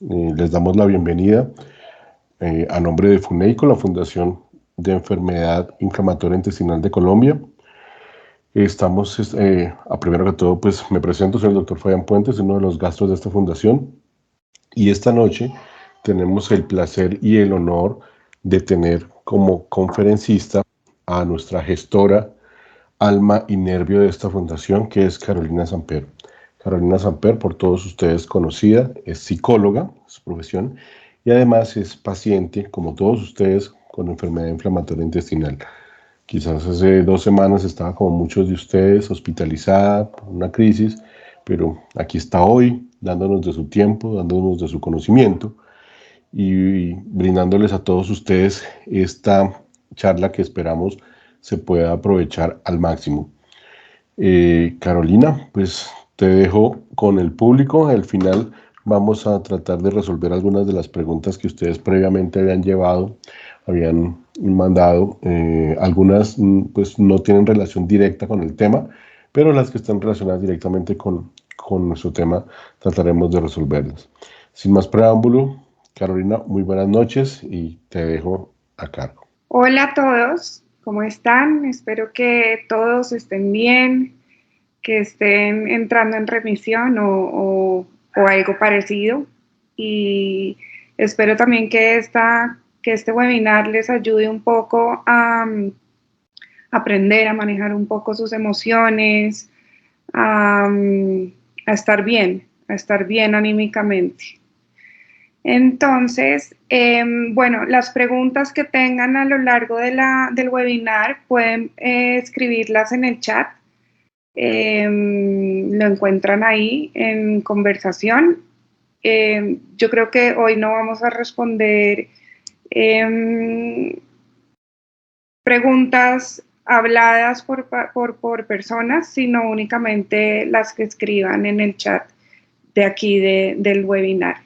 Les damos la bienvenida a nombre de FUNEICO, la Fundación de Enfermedad Inflamatoria Intestinal de Colombia. Estamos, primero que todo, pues me presento, soy el doctor Fabián Puentes, uno de los gastros de esta fundación, y esta noche tenemos el placer y el honor de tener como conferencista a nuestra gestora, alma y nervio de esta fundación, que es Carolina Samper. Carolina Samper, por todos ustedes conocida, es psicóloga, su profesión, y además es paciente, como todos ustedes, con enfermedad inflamatoria intestinal. Quizás hace 2 semanas estaba, como muchos de ustedes, hospitalizada por una crisis, pero aquí está hoy, dándonos de su tiempo, dándonos de su conocimiento y brindándoles a todos ustedes esta charla que esperamos se pueda aprovechar al máximo. Carolina, pues te dejo con el público. Al final vamos a tratar de resolver algunas de las preguntas que ustedes previamente habían mandado. Algunas pues no tienen relación directa con el tema, pero las que están relacionadas directamente con nuestro tema trataremos de resolverlas. Sin más preámbulo, Carolina, muy buenas noches y te dejo a cargo. Hola a todos, ¿cómo están? Espero que todos estén bien, que estén entrando en remisión o algo parecido. Y espero también que este webinar les ayude un poco a aprender a manejar un poco sus emociones, a estar bien anímicamente. Entonces, bueno, las preguntas que tengan a lo largo del webinar pueden escribirlas en el chat. Lo encuentran ahí en conversación. Yo creo que hoy no vamos a responder preguntas habladas por personas, sino únicamente las que escriban en el chat de aquí del webinar.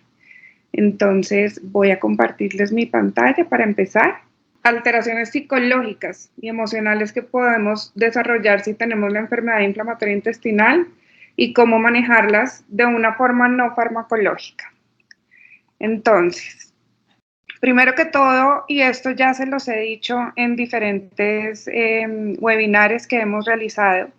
Entonces voy a compartirles mi pantalla para empezar. Alteraciones psicológicas y emocionales que podemos desarrollar si tenemos la enfermedad inflamatoria intestinal y cómo manejarlas de una forma no farmacológica. Entonces, primero que todo, y esto ya se los he dicho en diferentes webinares que hemos realizado,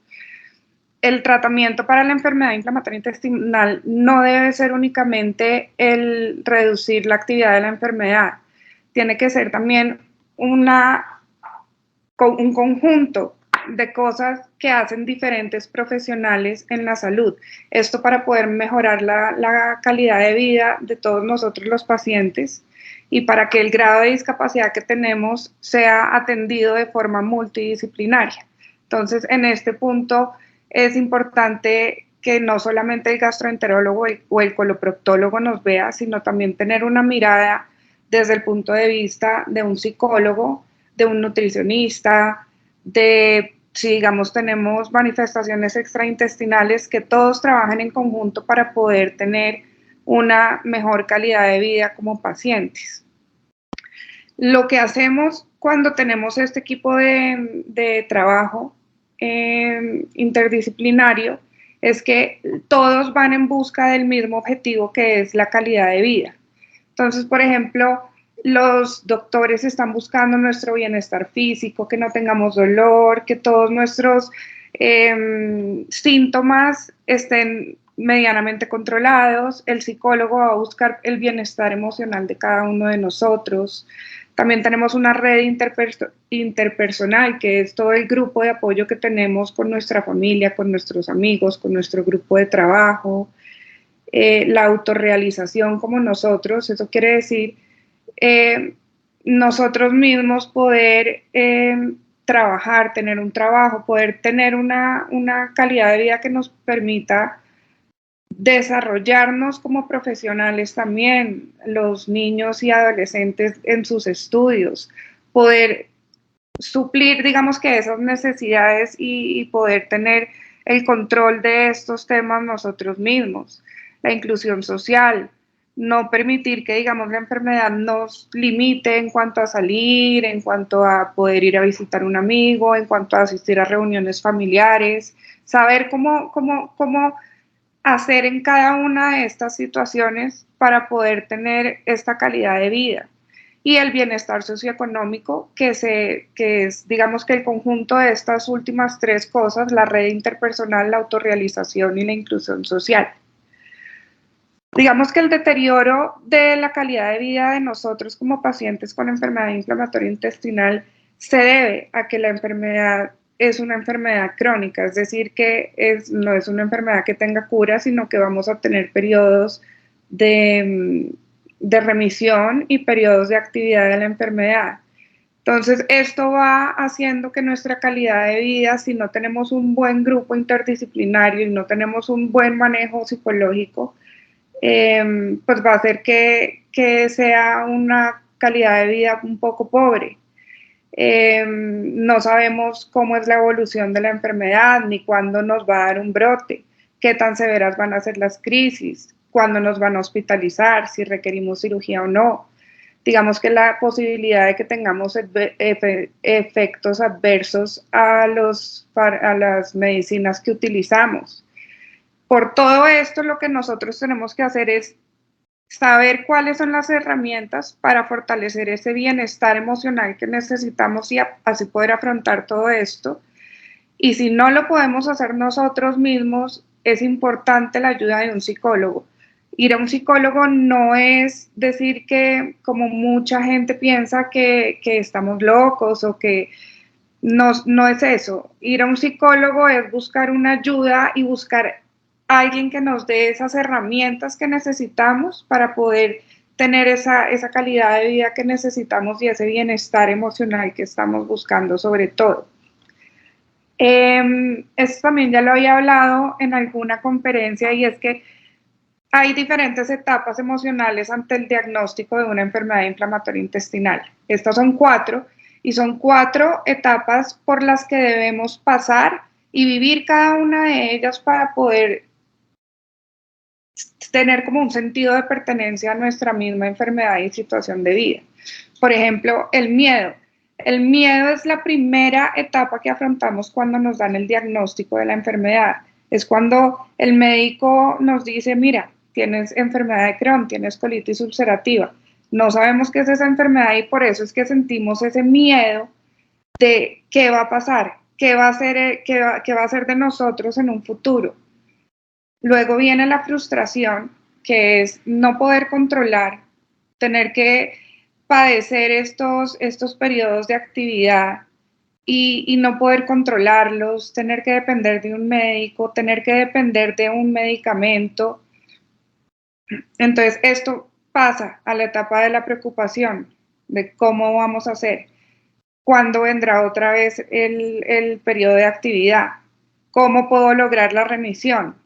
el tratamiento para la enfermedad inflamatoria intestinal no debe ser únicamente el reducir la actividad de la enfermedad, tiene que ser también un conjunto de cosas que hacen diferentes profesionales en la salud. Esto para poder mejorar la calidad de vida de todos nosotros los pacientes y para que el grado de discapacidad que tenemos sea atendido de forma multidisciplinaria. Entonces, en este punto es importante que no solamente el gastroenterólogo o el coloproctólogo nos vea, sino también tener una mirada desde el punto de vista de un psicólogo, de un nutricionista, si digamos tenemos manifestaciones extraintestinales, que todos trabajen en conjunto para poder tener una mejor calidad de vida como pacientes. Lo que hacemos cuando tenemos este equipo de trabajo interdisciplinario es que todos van en busca del mismo objetivo, que es la calidad de vida. Entonces, por ejemplo, los doctores están buscando nuestro bienestar físico, que no tengamos dolor, que todos nuestros síntomas estén medianamente controlados. El psicólogo va a buscar el bienestar emocional de cada uno de nosotros. También tenemos una red interpersonal, que es todo el grupo de apoyo que tenemos con nuestra familia, con nuestros amigos, con nuestro grupo de trabajo. La autorrealización como nosotros, eso quiere decir nosotros mismos poder trabajar, tener un trabajo, poder tener una calidad de vida que nos permita desarrollarnos como profesionales también, los niños y adolescentes en sus estudios, poder suplir, digamos que esas necesidades y poder tener el control de estos temas nosotros mismos. La inclusión social, no permitir que, digamos, la enfermedad nos limite en cuanto a salir, en cuanto a poder ir a visitar a un amigo, en cuanto a asistir a reuniones familiares, saber cómo hacer en cada una de estas situaciones para poder tener esta calidad de vida. Y el bienestar socioeconómico, que es, digamos que el conjunto de estas últimas tres cosas, la red interpersonal, la autorrealización y la inclusión social. Digamos que el deterioro de la calidad de vida de nosotros como pacientes con enfermedad inflamatoria intestinal se debe a que la enfermedad es una enfermedad crónica, es decir, que no es una enfermedad que tenga cura, sino que vamos a tener periodos de remisión y periodos de actividad de la enfermedad. Entonces, esto va haciendo que nuestra calidad de vida, si no tenemos un buen grupo interdisciplinario y no tenemos un buen manejo psicológico, pues va a hacer que sea una calidad de vida un poco pobre. No sabemos cómo es la evolución de la enfermedad, ni cuándo nos va a dar un brote, qué tan severas van a ser las crisis, cuándo nos van a hospitalizar, si requerimos cirugía o no. Digamos que la posibilidad de que tengamos efectos adversos a las medicinas que utilizamos. Por todo esto, lo que nosotros tenemos que hacer es saber cuáles son las herramientas para fortalecer ese bienestar emocional que necesitamos y así poder afrontar todo esto. Y si no lo podemos hacer nosotros mismos, es importante la ayuda de un psicólogo. Ir a un psicólogo no es decir que, como mucha gente piensa, que estamos locos o que no es eso. Ir a un psicólogo es buscar una ayuda y buscar a alguien que nos dé esas herramientas que necesitamos para poder tener esa calidad de vida que necesitamos y ese bienestar emocional que estamos buscando sobre todo. Esto también ya lo había hablado en alguna conferencia y es que hay diferentes etapas emocionales ante el diagnóstico de una enfermedad inflamatoria intestinal. Estas son 4 y son 4 etapas por las que debemos pasar y vivir cada una de ellas para poder tener como un sentido de pertenencia a nuestra misma enfermedad y situación de vida. Por ejemplo, el miedo. El miedo es la primera etapa que afrontamos cuando nos dan el diagnóstico de la enfermedad. Es cuando el médico nos dice, mira, tienes enfermedad de Crohn, tienes colitis ulcerativa. No sabemos qué es esa enfermedad y por eso es que sentimos ese miedo de qué va a pasar, qué va a ser de nosotros en un futuro. Luego viene la frustración, que es no poder controlar, tener que padecer estos periodos de actividad y no poder controlarlos, tener que depender de un médico, tener que depender de un medicamento. Entonces, esto pasa a la etapa de la preocupación, de cómo vamos a hacer, cuándo vendrá otra vez el periodo de actividad, cómo puedo lograr la remisión.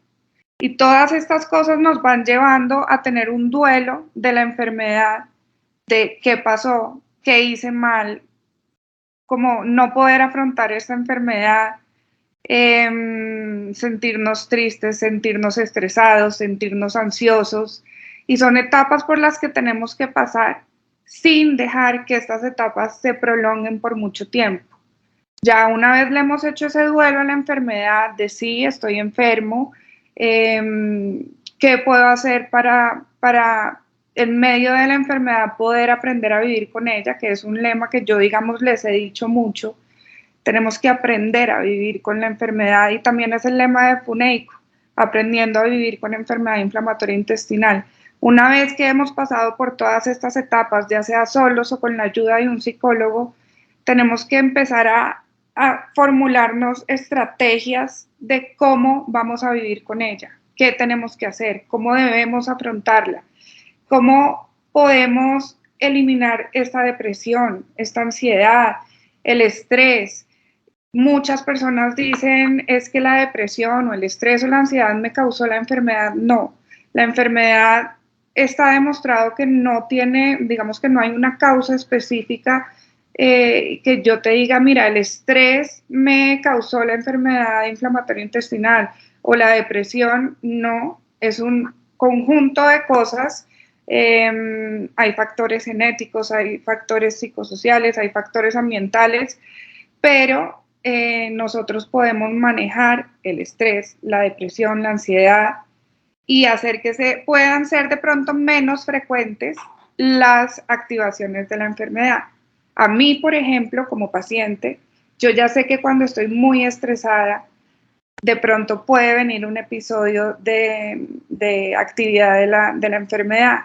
Y todas estas cosas nos van llevando a tener un duelo de la enfermedad, de qué pasó, qué hice mal, como no poder afrontar esta enfermedad, sentirnos tristes, sentirnos estresados, sentirnos ansiosos. Y son etapas por las que tenemos que pasar sin dejar que estas etapas se prolonguen por mucho tiempo. Ya una vez le hemos hecho ese duelo a la enfermedad de sí, estoy enfermo, ¿qué puedo hacer para en medio de la enfermedad poder aprender a vivir con ella? Que es un lema que yo, digamos, les he dicho mucho. Tenemos que aprender a vivir con la enfermedad y también es el lema de FUNEICO, aprendiendo a vivir con enfermedad inflamatoria intestinal. Una vez que hemos pasado por todas estas etapas, ya sea solos o con la ayuda de un psicólogo, tenemos que empezar a formularnos estrategias de cómo vamos a vivir con ella, qué tenemos que hacer, cómo debemos afrontarla, cómo podemos eliminar esta depresión, esta ansiedad, el estrés. Muchas personas dicen es que la depresión o el estrés o la ansiedad me causó la enfermedad. No, la enfermedad está demostrado que no tiene, digamos que no hay una causa específica que yo te diga, mira, el estrés me causó la enfermedad inflamatoria intestinal o la depresión. No, es un conjunto de cosas. Hay factores genéticos, hay factores psicosociales, hay factores ambientales, pero nosotros podemos manejar el estrés, la depresión, la ansiedad y hacer que se puedan ser de pronto menos frecuentes las activaciones de la enfermedad. A mí, por ejemplo, como paciente, yo ya sé que cuando estoy muy estresada, de pronto puede venir un episodio de actividad de la enfermedad.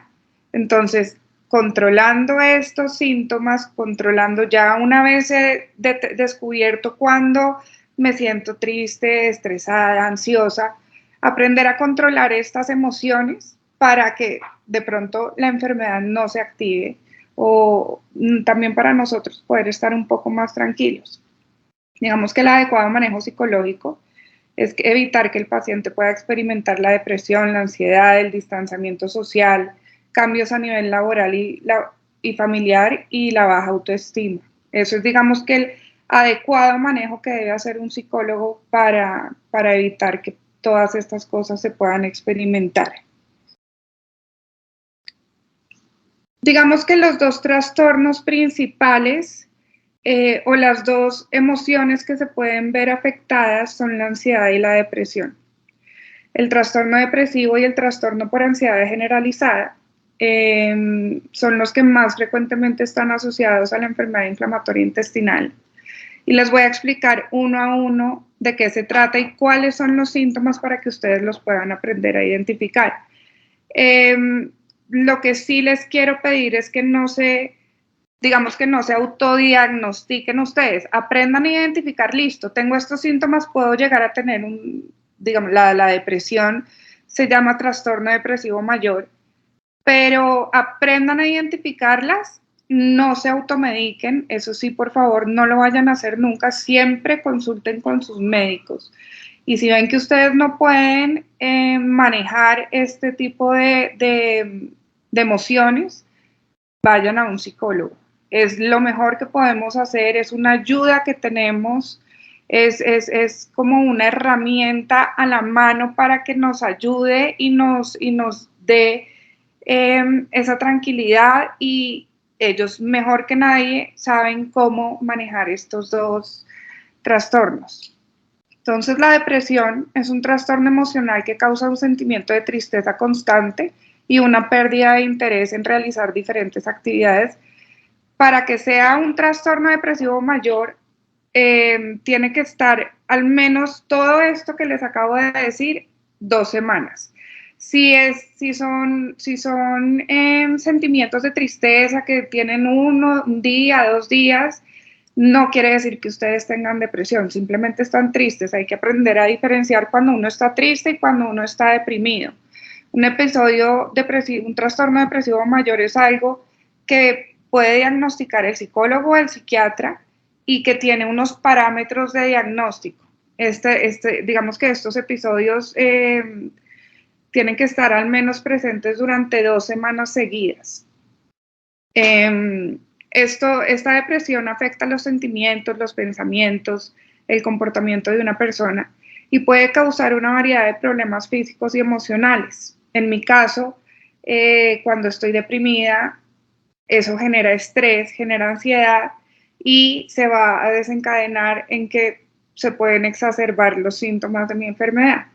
Entonces, controlando estos síntomas, controlando ya una vez he descubierto cuando me siento triste, estresada, ansiosa, aprender a controlar estas emociones para que de pronto la enfermedad no se active o también para nosotros poder estar un poco más tranquilos. Digamos que el adecuado manejo psicológico es evitar que el paciente pueda experimentar la depresión, la ansiedad, el distanciamiento social, cambios a nivel laboral y familiar y la baja autoestima. Eso es, digamos, que el adecuado manejo que debe hacer un psicólogo para evitar que todas estas cosas se puedan experimentar. Digamos que los dos trastornos principales o las dos emociones que se pueden ver afectadas son la ansiedad y la depresión. El trastorno depresivo y el trastorno por ansiedad generalizada son los que más frecuentemente están asociados a la enfermedad inflamatoria intestinal. Y les voy a explicar uno a uno de qué se trata y cuáles son los síntomas para que ustedes los puedan aprender a identificar. Lo que sí les quiero pedir es que no se autodiagnostiquen ustedes, aprendan a identificar, listo, tengo estos síntomas, puedo llegar a tener la depresión se llama trastorno depresivo mayor, pero aprendan a identificarlas, no se automediquen, eso sí, por favor, no lo vayan a hacer nunca, siempre consulten con sus médicos. Y si ven que ustedes no pueden manejar este tipo de emociones, vayan a un psicólogo. Es lo mejor que podemos hacer, es una ayuda que tenemos, es como una herramienta a la mano para que nos ayude y nos dé esa tranquilidad, y ellos mejor que nadie saben cómo manejar estos dos trastornos. Entonces, la depresión es un trastorno emocional que causa un sentimiento de tristeza constante y una pérdida de interés en realizar diferentes actividades. Para que sea un trastorno depresivo mayor, tiene que estar al menos todo esto que les acabo de decir 2 semanas. Si son sentimientos de tristeza que tienen un día, 2 días, no quiere decir que ustedes tengan depresión, simplemente están tristes. Hay que aprender a diferenciar cuando uno está triste y cuando uno está deprimido. Un episodio depresivo, un trastorno depresivo mayor es algo que puede diagnosticar el psicólogo o el psiquiatra y que tiene unos parámetros de diagnóstico. Digamos que estos episodios tienen que estar al menos presentes durante 2 semanas seguidas. Esta depresión afecta los sentimientos, los pensamientos, el comportamiento de una persona y puede causar una variedad de problemas físicos y emocionales. En mi caso, cuando estoy deprimida, eso genera estrés, genera ansiedad y se va a desencadenar en que se pueden exacerbar los síntomas de mi enfermedad.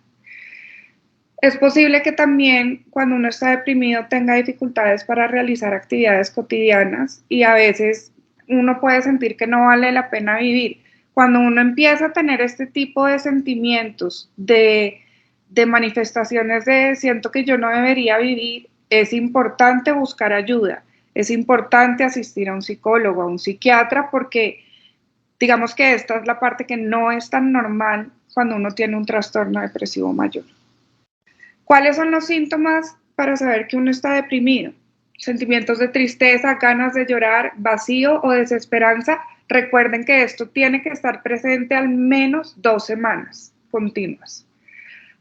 Es posible que también cuando uno está deprimido tenga dificultades para realizar actividades cotidianas y a veces uno puede sentir que no vale la pena vivir. Cuando uno empieza a tener este tipo de sentimientos, de manifestaciones de siento que yo no debería vivir, es importante buscar ayuda, es importante asistir a un psicólogo, a un psiquiatra, porque digamos que esta es la parte que no es tan normal cuando uno tiene un trastorno depresivo mayor. ¿Cuáles son los síntomas para saber que uno está deprimido? Sentimientos de tristeza, ganas de llorar, vacío o desesperanza. Recuerden que esto tiene que estar presente al menos 2 semanas continuas.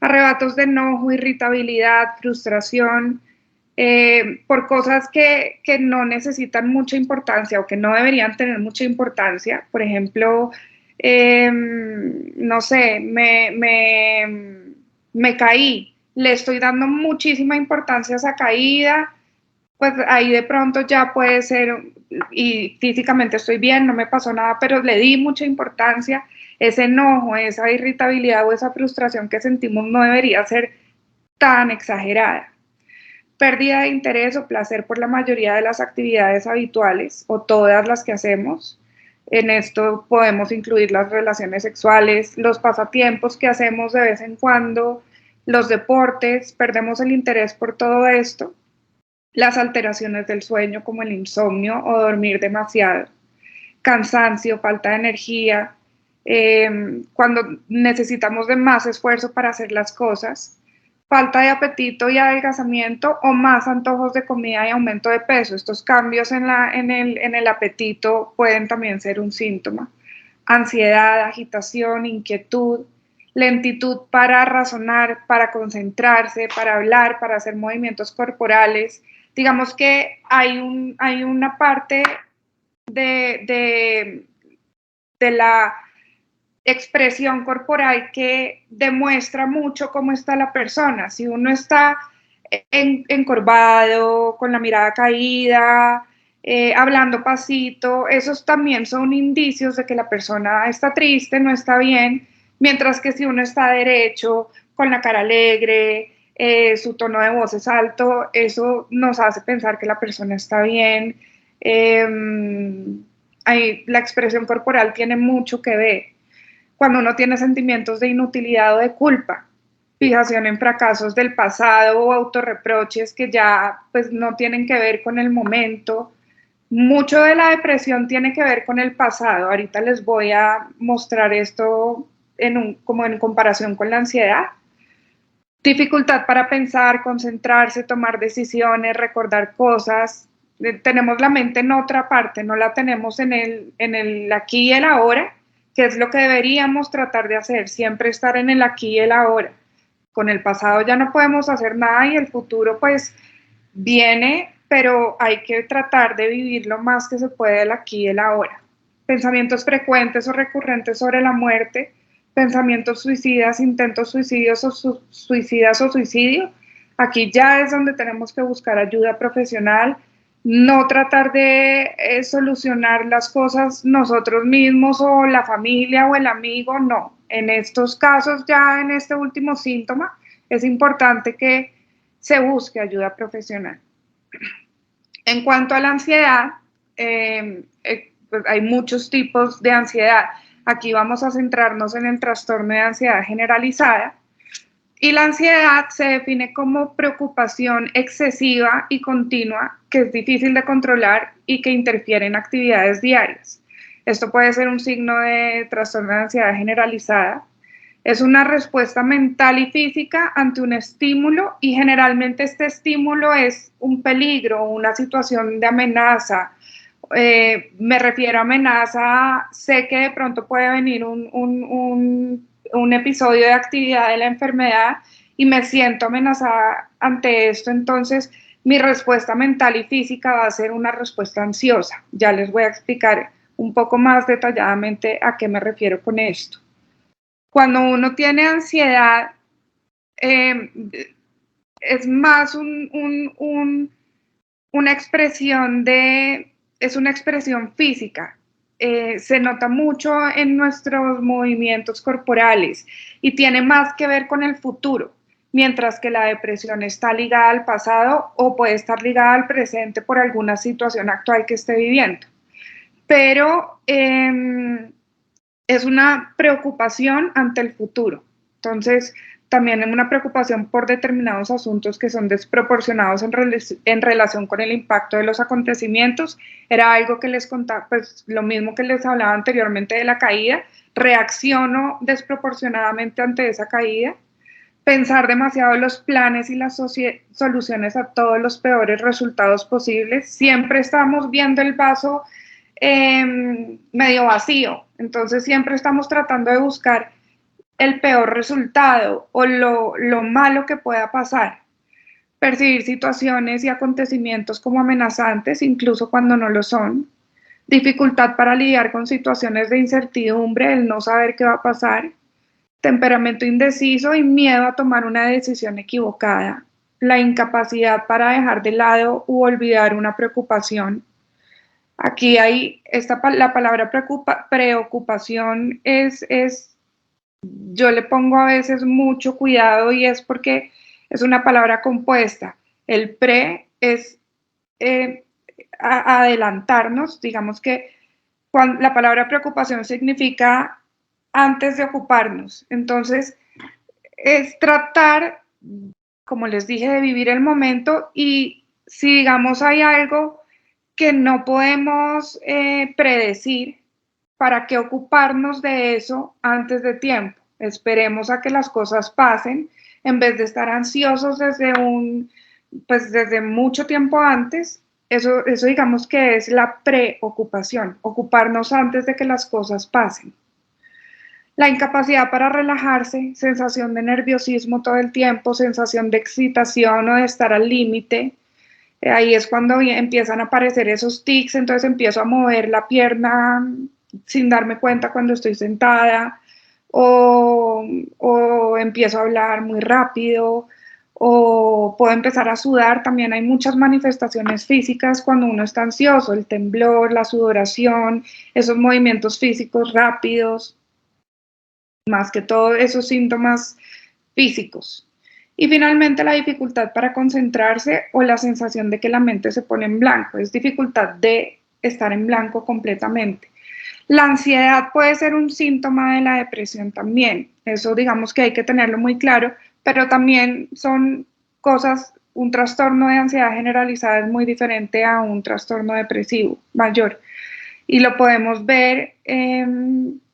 Arrebatos de enojo, irritabilidad, frustración, por cosas que no necesitan mucha importancia o que no deberían tener mucha importancia. Por ejemplo, no sé, me caí, le estoy dando muchísima importancia a esa caída, pues ahí de pronto ya puede ser, y físicamente estoy bien, no me pasó nada, pero le di mucha importancia. Ese enojo, esa irritabilidad o esa frustración que sentimos no debería ser tan exagerada. Pérdida de interés o placer por la mayoría de las actividades habituales o todas las que hacemos. En esto podemos incluir las relaciones sexuales, los pasatiempos que hacemos de vez en cuando, los deportes, perdemos el interés por todo esto, las alteraciones del sueño como el insomnio o dormir demasiado, cansancio, falta de energía, cuando necesitamos de más esfuerzo para hacer las cosas, falta de apetito y adelgazamiento o más antojos de comida y aumento de peso. Estos cambios en el apetito pueden también ser un síntoma. Ansiedad, agitación, inquietud, lentitud para razonar, para concentrarse, para hablar, para hacer movimientos corporales. Digamos que hay una parte de la expresión corporal que demuestra mucho cómo está la persona. Si uno está encorvado, con la mirada caída, hablando pasito, esos también son indicios de que la persona está triste, no está bien, mientras que si uno está derecho, con la cara alegre, su tono de voz es alto, eso nos hace pensar que la persona está bien. La expresión corporal tiene mucho que ver. Cuando uno tiene sentimientos de inutilidad o de culpa, fijación en fracasos del pasado o autorreproches que ya pues no tienen que ver con el momento. Mucho de la depresión tiene que ver con el pasado. Ahorita les voy a mostrar esto como en comparación con la ansiedad. Dificultad para pensar, concentrarse, tomar decisiones, recordar cosas. Tenemos la mente en otra parte, no la tenemos en el aquí y el ahora, que es lo que deberíamos tratar de hacer, siempre estar en el aquí y el ahora. Con el pasado ya no podemos hacer nada y el futuro pues viene, pero hay que tratar de vivir lo más que se puede el aquí y el ahora. Pensamientos frecuentes o recurrentes sobre la muerte, pensamientos suicidas, intentos suicidios o suicidas o suicidio. Aquí ya es donde tenemos que buscar ayuda profesional, no tratar de solucionar las cosas nosotros mismos o la familia o el amigo, no. En estos casos, ya en este último síntoma, es importante que se busque ayuda profesional. En cuanto a la ansiedad, pues hay muchos tipos de ansiedad. Aquí vamos a centrarnos en el trastorno de ansiedad generalizada. Y la ansiedad se define como preocupación excesiva y continua que es difícil de controlar y que interfiere en actividades diarias. Esto puede ser un signo de trastorno de ansiedad generalizada. Es una respuesta mental y física ante un estímulo y generalmente este estímulo es un peligro, una situación de amenaza. Me refiero a amenaza, sé que de pronto puede venir un episodio de actividad de la enfermedad y me siento amenazada ante esto, entonces mi respuesta mental y física va a ser una respuesta ansiosa. Ya les voy a explicar un poco más detalladamente a qué me refiero con esto. Cuando uno tiene ansiedad, es más una expresión es una expresión física. Se nota mucho en nuestros movimientos corporales y tiene más que ver con el futuro, mientras que la depresión está ligada al pasado o puede estar ligada al presente por alguna situación actual que esté viviendo. Pero es una preocupación ante el futuro. Entonces, también es una preocupación por determinados asuntos que son desproporcionados en relación con el impacto de los acontecimientos. Era algo que les contaba, pues lo mismo que les hablaba anteriormente de la caída, reacciono desproporcionadamente ante esa caída, pensar demasiado en los planes y las soluciones a todos los peores resultados posibles. Siempre estamos viendo el vaso medio vacío, entonces siempre estamos tratando de buscar el peor resultado o lo malo que pueda pasar. Percibir situaciones y acontecimientos como amenazantes, incluso cuando no lo son. Dificultad para lidiar con situaciones de incertidumbre, el no saber qué va a pasar. Temperamento indeciso y miedo a tomar una decisión equivocada. La incapacidad para dejar de lado u olvidar una preocupación. Aquí hay la palabra preocupación yo le pongo a veces mucho cuidado y es porque Es una palabra compuesta. El pre es adelantarnos, digamos que la palabra preocupación significa antes de ocuparnos. Entonces, es tratar, como les dije, de vivir el momento, y si digamos hay algo que no podemos predecir, ¿para qué ocuparnos de eso antes de tiempo? Esperemos a que las cosas pasen en vez de estar ansiosos desde mucho tiempo antes. Eso digamos que es la preocupación, ocuparnos antes de que las cosas pasen. La incapacidad para relajarse, sensación de nerviosismo todo el tiempo, sensación de excitación o de estar al límite. Ahí es cuando empiezan a aparecer esos tics, entonces empiezo a mover la pierna sin darme cuenta cuando estoy sentada, o empiezo a hablar muy rápido, o puedo empezar a sudar. También hay muchas manifestaciones físicas cuando uno está ansioso: el temblor, la sudoración, esos movimientos físicos rápidos, más que todo esos síntomas físicos. Y finalmente, la dificultad para concentrarse o la sensación de que la mente se pone en blanco, es dificultad de estar en blanco completamente. La ansiedad puede ser un síntoma de la depresión también, eso digamos que hay que tenerlo muy claro, pero también son cosas, un trastorno de ansiedad generalizada es muy diferente a un trastorno depresivo mayor, y lo podemos ver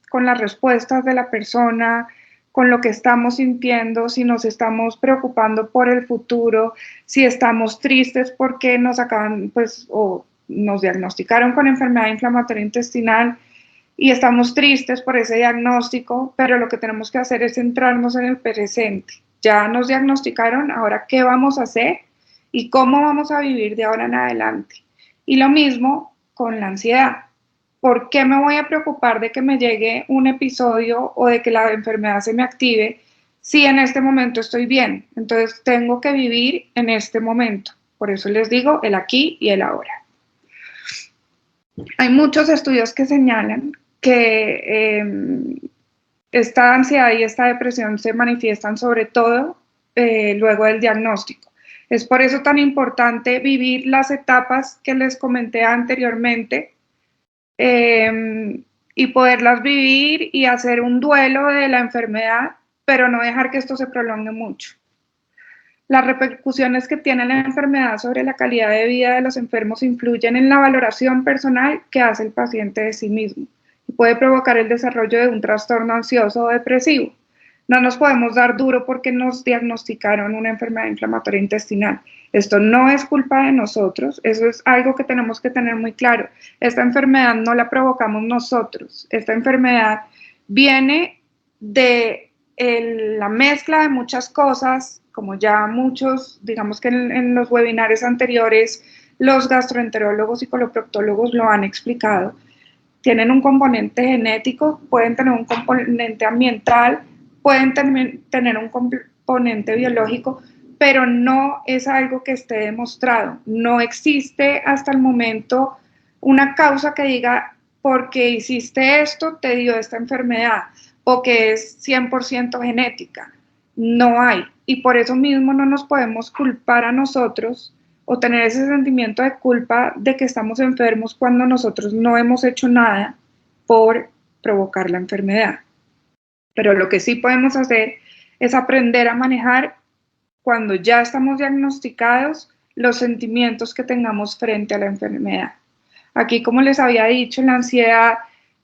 con las respuestas de la persona, con lo que estamos sintiendo, si nos estamos preocupando por el futuro, si estamos tristes porque nos acaban, pues, o nos diagnosticaron con enfermedad inflamatoria intestinal y estamos tristes por ese diagnóstico, pero lo que tenemos que hacer es centrarnos en el presente. Ya nos diagnosticaron, ahora qué vamos a hacer y cómo vamos a vivir de ahora en adelante. Y lo mismo con la ansiedad. ¿Por qué me voy a preocupar de que me llegue un episodio o de que la enfermedad se me active si en este momento estoy bien? Entonces tengo que vivir en este momento. Por eso les digo el aquí y el ahora. Hay muchos estudios que señalan que esta ansiedad y esta depresión se manifiestan sobre todo luego del diagnóstico. Es por eso tan importante vivir las etapas que les comenté anteriormente, y poderlas vivir y hacer un duelo de la enfermedad, pero no dejar que esto se prolongue mucho. Las repercusiones que tiene la enfermedad sobre la calidad de vida de los enfermos influyen en la valoración personal que hace el paciente de sí mismo y puede provocar el desarrollo de un trastorno ansioso o depresivo. No nos podemos dar duro porque nos diagnosticaron una enfermedad inflamatoria intestinal. Esto no es culpa de nosotros, eso es algo que tenemos que tener muy claro. Esta enfermedad no la provocamos nosotros, esta enfermedad viene de la mezcla de muchas cosas, como ya muchos, digamos que en los webinarios anteriores, los gastroenterólogos y coloproctólogos lo han explicado. Tienen un componente genético, pueden tener un componente ambiental, pueden tener un componente biológico, pero no es algo que esté demostrado. No existe hasta el momento una causa que diga, porque hiciste esto, te dio esta enfermedad, o que es 100% genética. No hay. Y por eso mismo no nos podemos culpar a nosotros o tener ese sentimiento de culpa de que estamos enfermos cuando nosotros no hemos hecho nada por provocar la enfermedad. Pero lo que sí podemos hacer es aprender a manejar, cuando ya estamos diagnosticados, los sentimientos que tengamos frente a la enfermedad. Aquí, como les había dicho, la ansiedad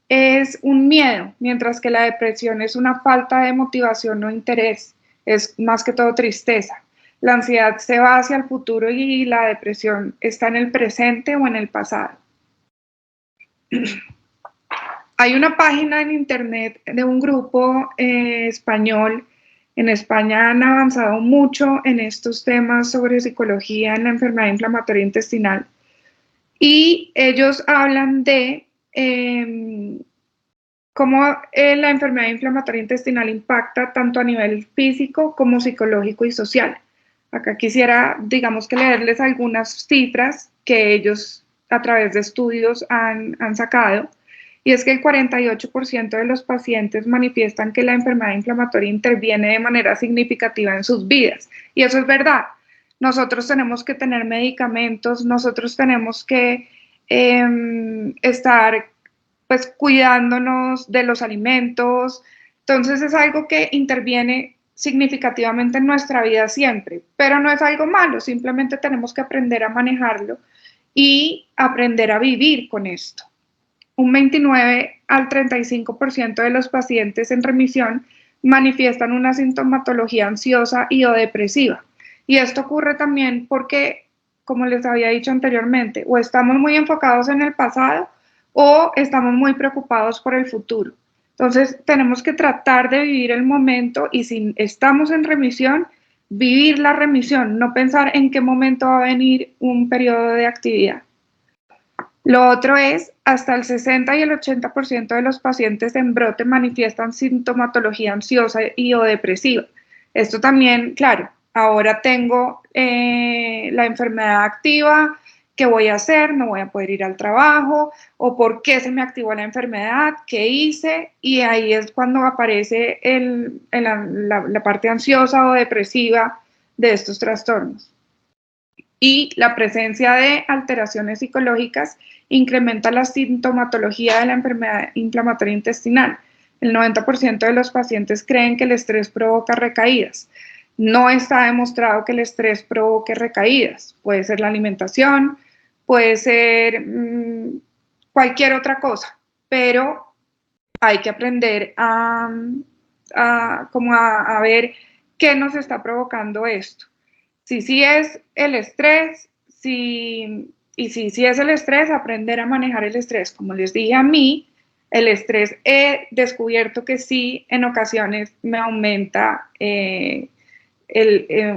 es un miedo, mientras que la depresión es una falta de motivación o interés, es más que todo tristeza. La ansiedad se va hacia el futuro y la depresión está en el presente o en el pasado. Hay una página en internet de un grupo español. En España han avanzado mucho en estos temas sobre psicología en la enfermedad inflamatoria intestinal, y ellos hablan de cómo la enfermedad inflamatoria intestinal impacta tanto a nivel físico como psicológico y social. Acá quisiera, digamos que leerles algunas cifras que ellos a través de estudios han sacado, y es que el 48% de los pacientes manifiestan que la enfermedad inflamatoria interviene de manera significativa en sus vidas. Y eso es verdad. Nosotros tenemos que tener medicamentos, nosotros tenemos que estar pues cuidándonos de los alimentos. Entonces es algo que interviene significativamente en nuestra vida siempre, pero no es algo malo, simplemente tenemos que aprender a manejarlo y aprender a vivir con esto. Un 29 al 35% de los pacientes en remisión manifiestan una sintomatología ansiosa y o depresiva. Y esto ocurre también porque, como les había dicho anteriormente, o estamos muy enfocados en el pasado o estamos muy preocupados por el futuro. Entonces, tenemos que tratar de vivir el momento y si estamos en remisión, vivir la remisión, no pensar en qué momento va a venir un periodo de actividad. Lo otro es, hasta el 60 y el 80% de los pacientes en brote manifiestan sintomatología ansiosa y o depresiva. Esto también, claro, ahora tengo la enfermedad activa, ¿qué voy a hacer? No voy a poder ir al trabajo, o por qué se me activó la enfermedad, qué hice, y ahí es cuando aparece la parte ansiosa o depresiva de estos trastornos. Y la presencia de alteraciones psicológicas incrementa la sintomatología de la enfermedad inflamatoria intestinal. El 90% de los pacientes creen que el estrés provoca recaídas. No está demostrado que el estrés provoque recaídas. Puede ser la alimentación, puede ser cualquier otra cosa, pero hay que aprender a ver qué nos está provocando esto. Si sí es el estrés, si es el estrés, aprender a manejar el estrés. Como les dije a mí, el estrés he descubierto que sí, en ocasiones me aumenta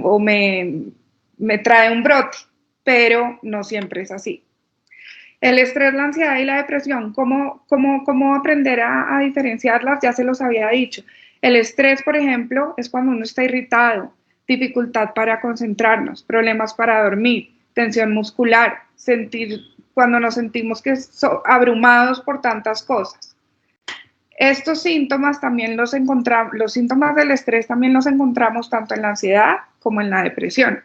o me trae un brote, pero no siempre es así. El estrés, la ansiedad y la depresión, ¿cómo aprender a diferenciarlas? Ya se los había dicho. El estrés, por ejemplo, es cuando uno está irritado, dificultad para concentrarnos, problemas para dormir, tensión muscular, cuando nos sentimos abrumados por tantas cosas. Estos síntomas también los síntomas del estrés también los encontramos tanto en la ansiedad como en la depresión.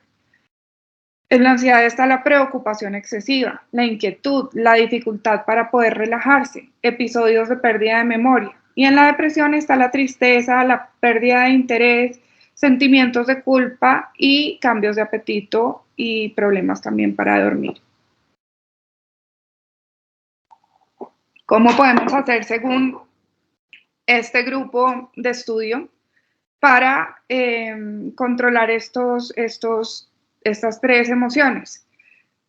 En la ansiedad está la preocupación excesiva, la inquietud, la dificultad para poder relajarse, episodios de pérdida de memoria. Y en la depresión está la tristeza, la pérdida de interés, sentimientos de culpa y cambios de apetito y problemas también para dormir. ¿Cómo podemos hacer según este grupo de estudio para controlar estas tres emociones?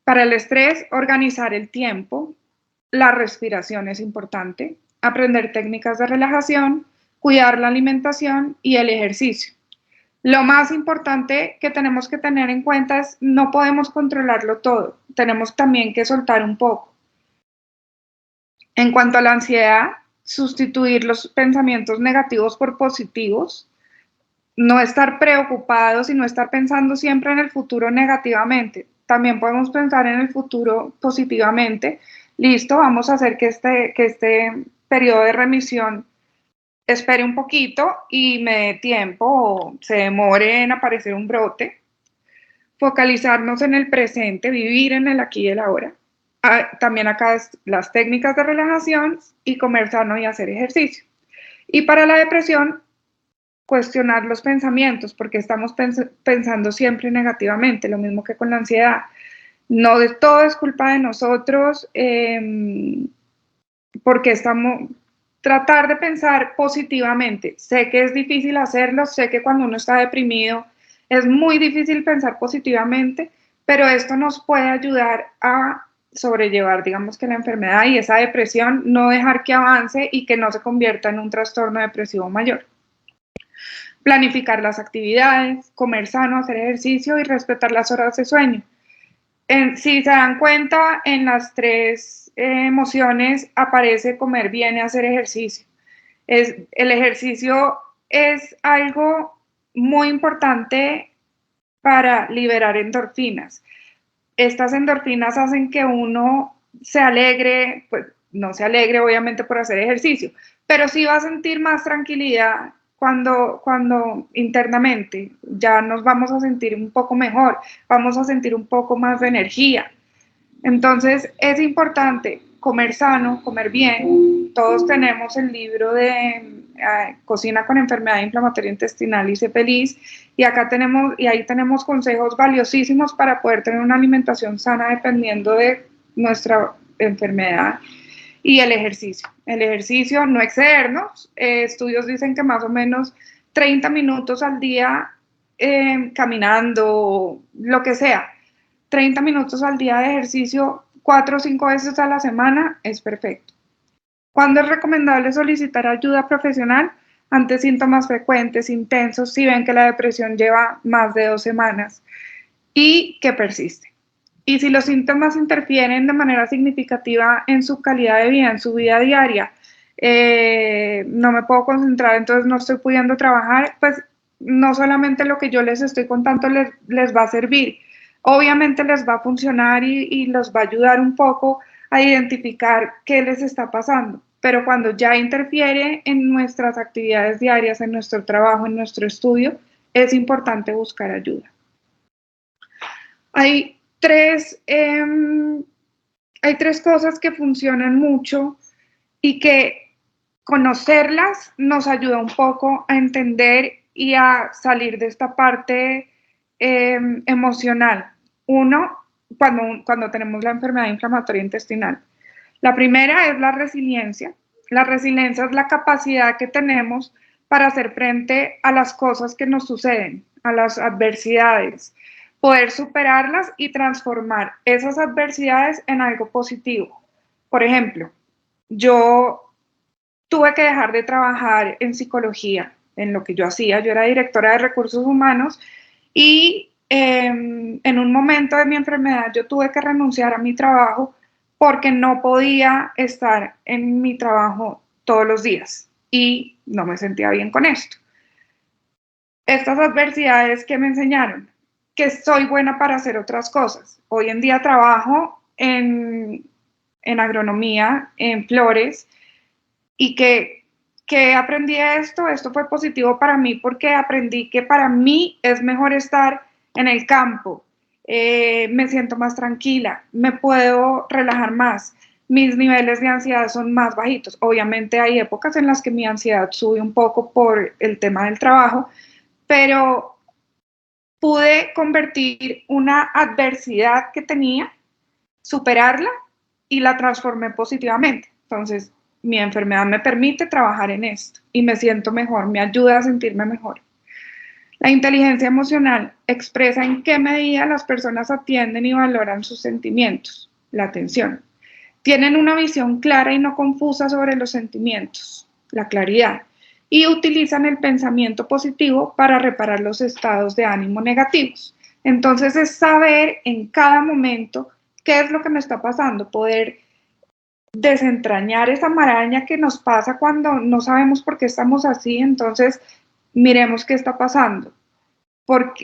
Para el estrés, organizar el tiempo, la respiración es importante, aprender técnicas de relajación, cuidar la alimentación y el ejercicio. Lo más importante que tenemos que tener en cuenta es no podemos controlarlo todo, tenemos también que soltar un poco. En cuanto a la ansiedad, sustituir los pensamientos negativos por positivos, no estar preocupados y no estar pensando siempre en el futuro negativamente. También podemos pensar en el futuro positivamente. Listo, vamos a hacer que este periodo de remisión espere un poquito y me dé tiempo o se demore en aparecer un brote. Focalizarnos en el presente, vivir en el aquí y el ahora. También acá las técnicas de relajación y comer sano y hacer ejercicio. Y para la depresión, cuestionar los pensamientos, porque estamos pensando siempre negativamente, lo mismo que con la ansiedad. No de todo es culpa de nosotros, porque tratar de pensar positivamente. Sé que es difícil hacerlo, sé que cuando uno está deprimido es muy difícil pensar positivamente, pero esto nos puede ayudar a sobrellevar, digamos que la enfermedad y esa depresión, no dejar que avance y que no se convierta en un trastorno depresivo mayor. Planificar las actividades, comer sano, hacer ejercicio y respetar las horas de sueño. Si se dan cuenta, en las tres emociones aparece comer bien y hacer ejercicio. El ejercicio es algo muy importante para liberar endorfinas. Estas endorfinas hacen que uno se alegre, pues, no se alegre obviamente por hacer ejercicio, pero sí va a sentir más tranquilidad cuando internamente ya nos vamos a sentir un poco mejor, vamos a sentir un poco más de energía. Entonces es importante comer sano, comer bien. Todos tenemos el libro de Cocina con enfermedad inflamatoria intestinal y sé feliz, y ahí tenemos consejos valiosísimos para poder tener una alimentación sana dependiendo de nuestra enfermedad. Y el ejercicio, no excedernos. Estudios dicen que más o menos 30 minutos al día caminando, lo que sea, 30 minutos al día de ejercicio 4 o 5 veces a la semana es perfecto. ¿Cuándo es recomendable solicitar ayuda profesional? Ante síntomas frecuentes, intensos, si ven que la depresión lleva más de 2 semanas y que persiste. Y si los síntomas interfieren de manera significativa en su calidad de vida, en su vida diaria, no me puedo concentrar, entonces no estoy pudiendo trabajar, pues no solamente lo que yo les estoy contando les va a servir, obviamente les va a funcionar y los va a ayudar un poco a identificar qué les está pasando, pero cuando ya interfiere en nuestras actividades diarias, en nuestro trabajo, en nuestro estudio, es importante buscar ayuda. Hay hay tres cosas que funcionan mucho y que conocerlas nos ayuda un poco a entender y a salir de esta parte emocional. Uno, cuando tenemos la enfermedad inflamatoria intestinal. La primera es la resiliencia. La resiliencia es la capacidad que tenemos para hacer frente a las cosas que nos suceden, a las adversidades, poder superarlas y transformar esas adversidades en algo positivo. Por ejemplo, yo tuve que dejar de trabajar en psicología, en lo que yo hacía. Yo era directora de recursos humanos y en un momento de mi enfermedad yo tuve que renunciar a mi trabajo porque no podía estar en mi trabajo todos los días y no me sentía bien con esto. Estas adversidades que me enseñaron que soy buena para hacer otras cosas. Hoy en día trabajo en agronomía, en flores, y que aprendí esto fue positivo para mí porque aprendí que para mí es mejor estar en el campo, me siento más tranquila, me puedo relajar más, mis niveles de ansiedad son más bajitos. Obviamente hay épocas en las que mi ansiedad sube un poco por el tema del trabajo, pero pude convertir una adversidad que tenía, superarla y la transformé positivamente. Entonces, mi enfermedad me permite trabajar en esto y me siento mejor, me ayuda a sentirme mejor. La inteligencia emocional expresa en qué medida las personas atienden y valoran sus sentimientos, la atención. Tienen una visión clara y no confusa sobre los sentimientos, la claridad, y utilizan el pensamiento positivo para reparar los estados de ánimo negativos. Entonces es saber en cada momento qué es lo que me está pasando, poder desentrañar esa maraña que nos pasa cuando no sabemos por qué estamos así. Entonces miremos qué está pasando, por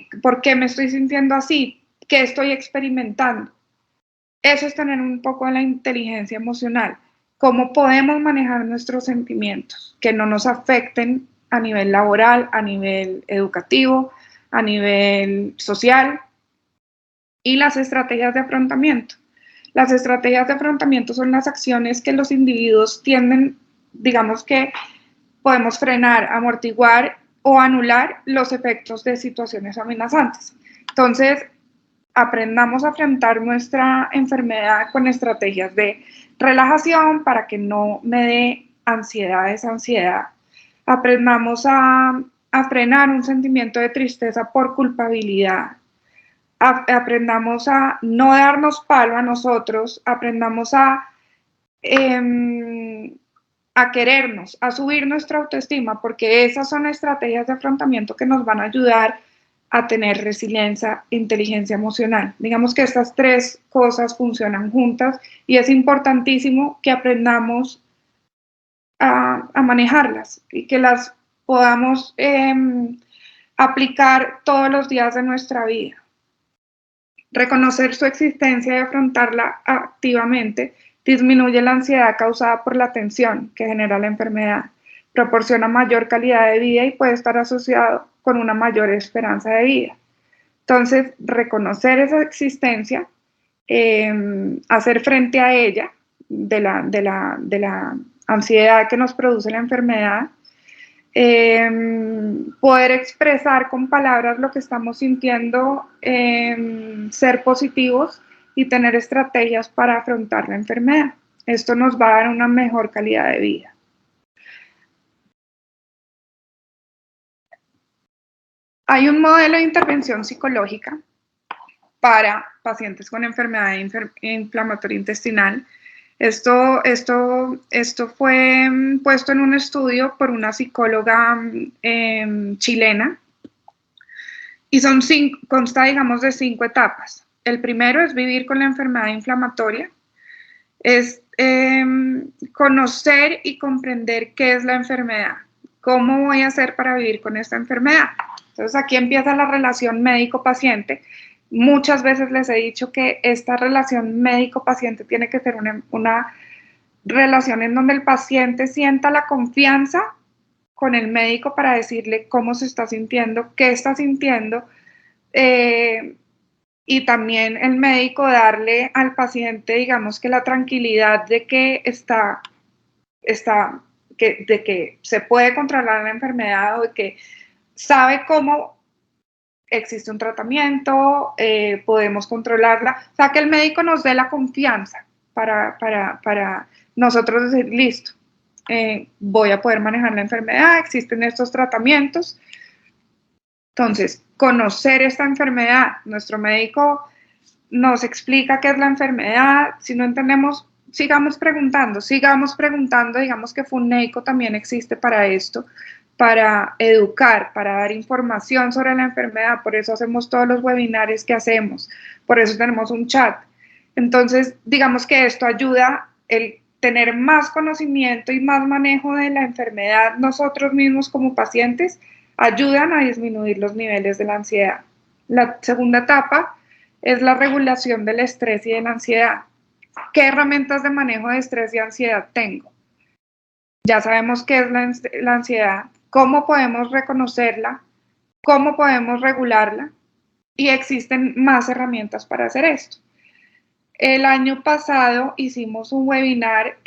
qué me estoy sintiendo así, qué estoy experimentando. Eso es tener un poco de la inteligencia emocional, cómo podemos manejar nuestros sentimientos, que no nos afecten a nivel laboral, a nivel educativo, a nivel social, y las estrategias de afrontamiento. Las estrategias de afrontamiento son las acciones que los individuos tienden, digamos que podemos frenar, amortiguar o anular los efectos de situaciones amenazantes. Entonces, aprendamos a afrontar nuestra enfermedad con estrategias de relajación para que no me dé esa ansiedad. Aprendamos a frenar un sentimiento de tristeza por culpabilidad. Aprendamos a no darnos palo a nosotros, aprendamos a querernos, a subir nuestra autoestima, porque esas son estrategias de afrontamiento que nos van a ayudar a tener resiliencia, inteligencia emocional. Digamos que estas tres cosas funcionan juntas y es importantísimo que aprendamos a manejarlas y que las podamos aplicar todos los días de nuestra vida. Reconocer su existencia y afrontarla activamente disminuye la ansiedad causada por la tensión que genera la enfermedad, proporciona mayor calidad de vida y puede estar asociado con una mayor esperanza de vida. Entonces, reconocer esa existencia, hacer frente a ella, de la ansiedad que nos produce la enfermedad, poder expresar con palabras lo que estamos sintiendo, ser positivos y tener estrategias para afrontar la enfermedad. Esto nos va a dar una mejor calidad de vida. Hay un modelo de intervención psicológica para pacientes con enfermedad inflamatoria intestinal. Esto fue puesto en un estudio por una psicóloga chilena y consta, digamos, de 5 etapas. El primero es vivir con la enfermedad inflamatoria, es conocer y comprender qué es la enfermedad, cómo voy a hacer para vivir con esta enfermedad. Entonces aquí empieza la relación médico-paciente. Muchas veces les he dicho que esta relación médico-paciente tiene que ser una relación en donde el paciente sienta la confianza con el médico para decirle cómo se está sintiendo, qué está sintiendo, y también el médico darle al paciente, digamos, que la tranquilidad de que de que se puede controlar la enfermedad o de que sabe cómo existe un tratamiento, podemos controlarla. O sea, que el médico nos dé la confianza para nosotros decir, listo, voy a poder manejar la enfermedad, existen estos tratamientos. Entonces, conocer esta enfermedad, nuestro médico nos explica qué es la enfermedad, si no entendemos, sigamos preguntando, digamos que FUNEICO también existe para esto, para educar, para dar información sobre la enfermedad, por eso hacemos todos los webinars que hacemos, por eso tenemos un chat. Entonces, digamos que esto ayuda el tener más conocimiento y más manejo de la enfermedad nosotros mismos como pacientes, ayudan a disminuir los niveles de la ansiedad. La segunda etapa es la regulación del estrés y de la ansiedad. ¿Qué herramientas de manejo de estrés y ansiedad tengo? Ya sabemos qué es la ansiedad, cómo podemos reconocerla, cómo podemos regularla, y existen más herramientas para hacer esto. El año pasado hicimos un webinar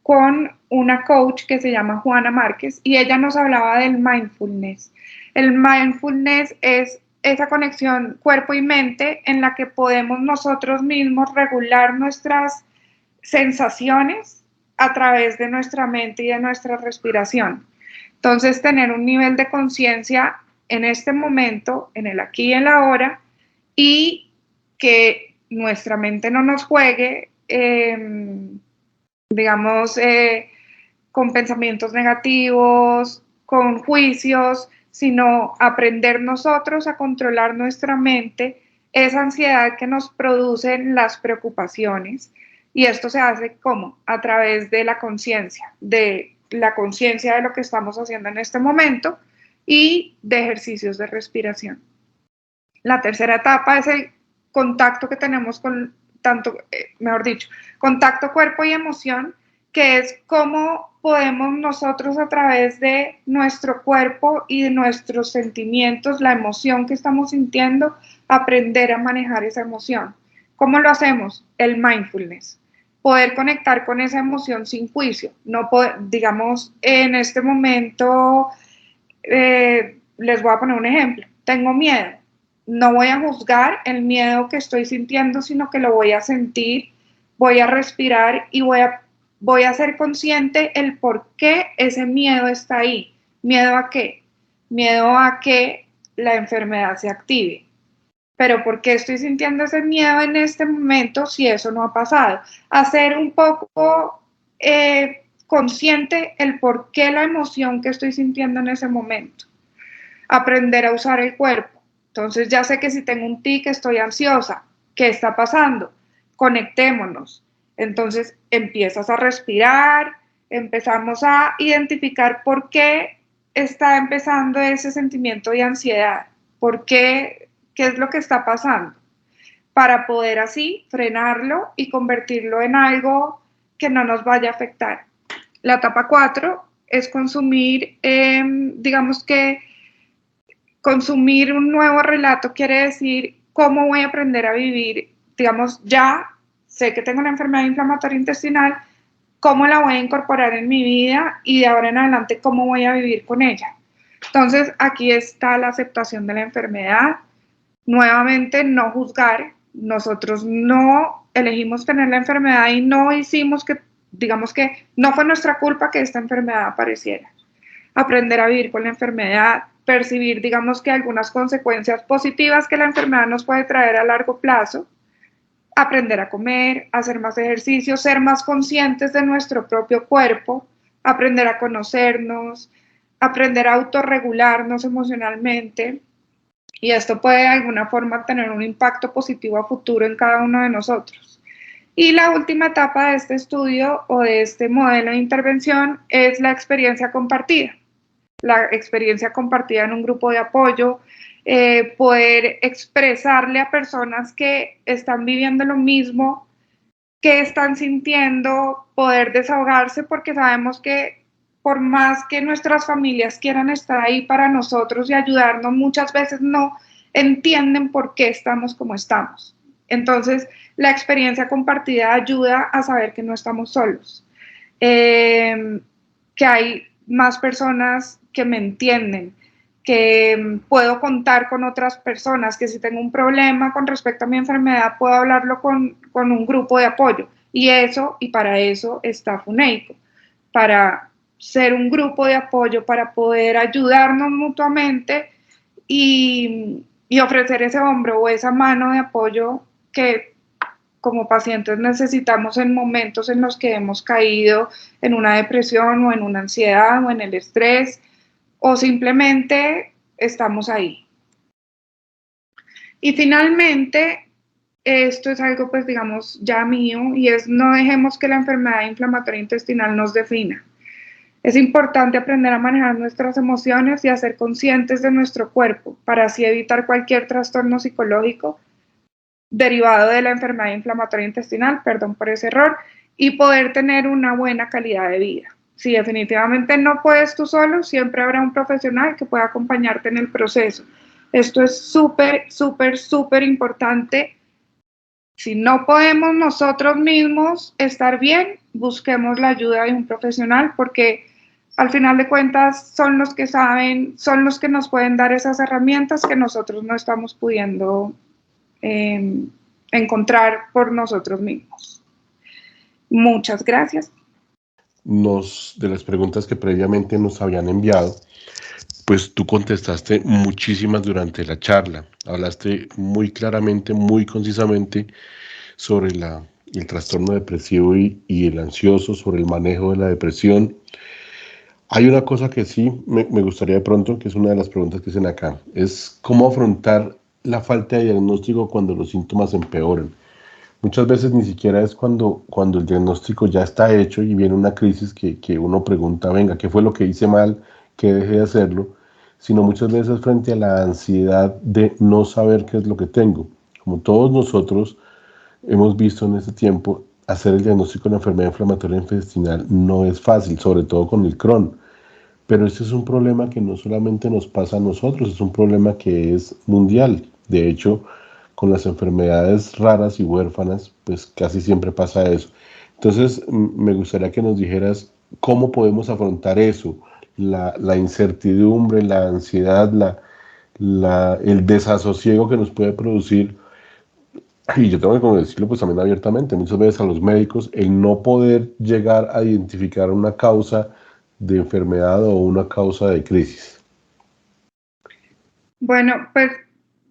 con una coach que se llama Juana Márquez y ella nos hablaba del mindfulness. El mindfulness es esa conexión cuerpo y mente en la que podemos nosotros mismos regular nuestras sensaciones a través de nuestra mente y de nuestra respiración. Entonces, tener un nivel de conciencia en este momento, en el aquí y en la ahora, y que nuestra mente no nos juegue, digamos, con pensamientos negativos, con juicios, sino aprender nosotros a controlar nuestra mente, esa ansiedad que nos producen las preocupaciones. Y esto se hace ¿cómo? A través de la conciencia de lo que estamos haciendo en este momento y de ejercicios de respiración. La tercera etapa es el contacto que tenemos con contacto cuerpo y emoción, que es cómo podemos nosotros a través de nuestro cuerpo y de nuestros sentimientos, la emoción que estamos sintiendo, aprender a manejar esa emoción. ¿Cómo lo hacemos? El mindfulness. Poder conectar con esa emoción sin juicio. No digamos, en este momento, les voy a poner un ejemplo. Tengo miedo. No voy a juzgar el miedo que estoy sintiendo, sino que lo voy a sentir, voy a respirar y voy a ser consciente el por qué ese miedo está ahí. ¿Miedo a qué? Miedo a que la enfermedad se active. Pero ¿por qué estoy sintiendo ese miedo en este momento si eso no ha pasado? Hacer un poco consciente el por qué la emoción que estoy sintiendo en ese momento. Aprender a usar el cuerpo. Entonces ya sé que si tengo un tic, estoy ansiosa. ¿Qué está pasando? Conectémonos. Entonces empiezas a respirar, empezamos a identificar por qué está empezando ese sentimiento de ansiedad, por qué es lo que está pasando. para poder así frenarlo y convertirlo en algo que no nos vaya a afectar. La etapa 4 es consumir, digamos que consumir un nuevo relato quiere decir cómo voy a aprender a vivir, digamos, ya sé que tengo una enfermedad inflamatoria intestinal, cómo la voy a incorporar en mi vida y de ahora en adelante cómo voy a vivir con ella. Entonces, aquí está la aceptación de la enfermedad. Nuevamente, no juzgar. Nosotros no elegimos tener la enfermedad y no hicimos que, digamos que no fue nuestra culpa que esta enfermedad apareciera. Aprender a vivir con la enfermedad, percibir, digamos que algunas consecuencias positivas que la enfermedad nos puede traer a largo plazo, aprender a comer, hacer más ejercicio, ser más conscientes de nuestro propio cuerpo, aprender a conocernos, aprender a autorregularnos emocionalmente, y esto puede de alguna forma tener un impacto positivo a futuro en cada uno de nosotros. Y la última etapa de este estudio o de este modelo de intervención es la experiencia compartida. La experiencia compartida en un grupo de apoyo, poder expresarle a personas que están viviendo lo mismo, que están sintiendo, poder desahogarse, porque sabemos que por más que nuestras familias quieran estar ahí para nosotros y ayudarnos, muchas veces no entienden por qué estamos como estamos. Entonces, la experiencia compartida ayuda a saber que no estamos solos, que hay más personas que me entienden, que puedo contar con otras personas, que si tengo un problema con respecto a mi enfermedad, puedo hablarlo con un grupo de apoyo. Y eso, y para eso está FUNEICO, para ser un grupo de apoyo, para poder ayudarnos mutuamente y ofrecer ese hombro o esa mano de apoyo que como pacientes necesitamos en momentos en los que hemos caído en una depresión o en una ansiedad o en el estrés o simplemente estamos ahí. Y finalmente, esto es algo pues digamos ya mío y es no dejemos que la enfermedad inflamatoria intestinal nos defina. Es importante aprender a manejar nuestras emociones y a ser conscientes de nuestro cuerpo para así evitar cualquier trastorno psicológico derivado de la enfermedad inflamatoria intestinal, perdón por ese error, y poder tener una buena calidad de vida. Si definitivamente no puedes tú solo, siempre habrá un profesional que pueda acompañarte en el proceso. Esto es súper, súper, súper importante. Si no podemos nosotros mismos estar bien, busquemos la ayuda de un profesional porque al final de cuentas son los que saben, son los que nos pueden dar esas herramientas que nosotros no estamos pudiendo encontrar por nosotros mismos. Muchas gracias. De las preguntas que previamente nos habían enviado, pues tú contestaste muchísimas durante la charla. Hablaste muy claramente, muy concisamente sobre el trastorno depresivo y el ansioso, sobre el manejo de la depresión. Hay una cosa que sí me gustaría de pronto, que es una de las preguntas que hacen acá, es cómo afrontar la falta de diagnóstico cuando los síntomas empeoran. Muchas veces ni siquiera es cuando el diagnóstico ya está hecho y viene una crisis que uno pregunta, venga, ¿qué fue lo que hice mal? ¿Qué dejé de hacerlo? Sino muchas veces frente a la ansiedad de no saber qué es lo que tengo. Como todos nosotros hemos visto en este tiempo, hacer el diagnóstico de la enfermedad inflamatoria intestinal no es fácil, sobre todo con el Crohn. Pero este es un problema que no solamente nos pasa a nosotros, es un problema que es mundial. De hecho, con las enfermedades raras y huérfanas, pues casi siempre pasa eso. Entonces, me gustaría que nos dijeras cómo podemos afrontar eso, la incertidumbre, la ansiedad, el desasosiego que nos puede producir. Y yo tengo que decirlo pues también abiertamente, muchas veces a los médicos, el no poder llegar a identificar una causa de enfermedad o una causa de crisis. Bueno, pues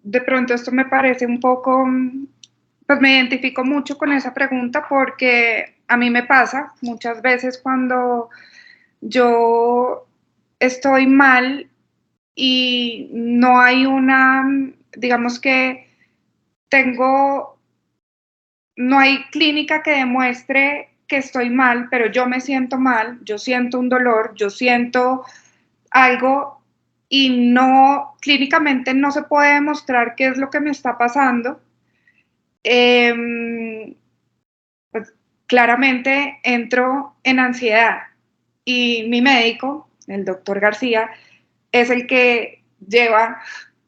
de pronto esto me parece un poco, pues me identifico mucho con esa pregunta porque a mí me pasa muchas veces cuando yo estoy mal y no hay una, digamos que tengo, no hay clínica que demuestre que estoy mal, pero yo me siento mal, yo siento un dolor, yo siento algo y no, clínicamente no se puede demostrar qué es lo que me está pasando. pues, claramente entro en ansiedad y mi médico, el doctor García, es el que lleva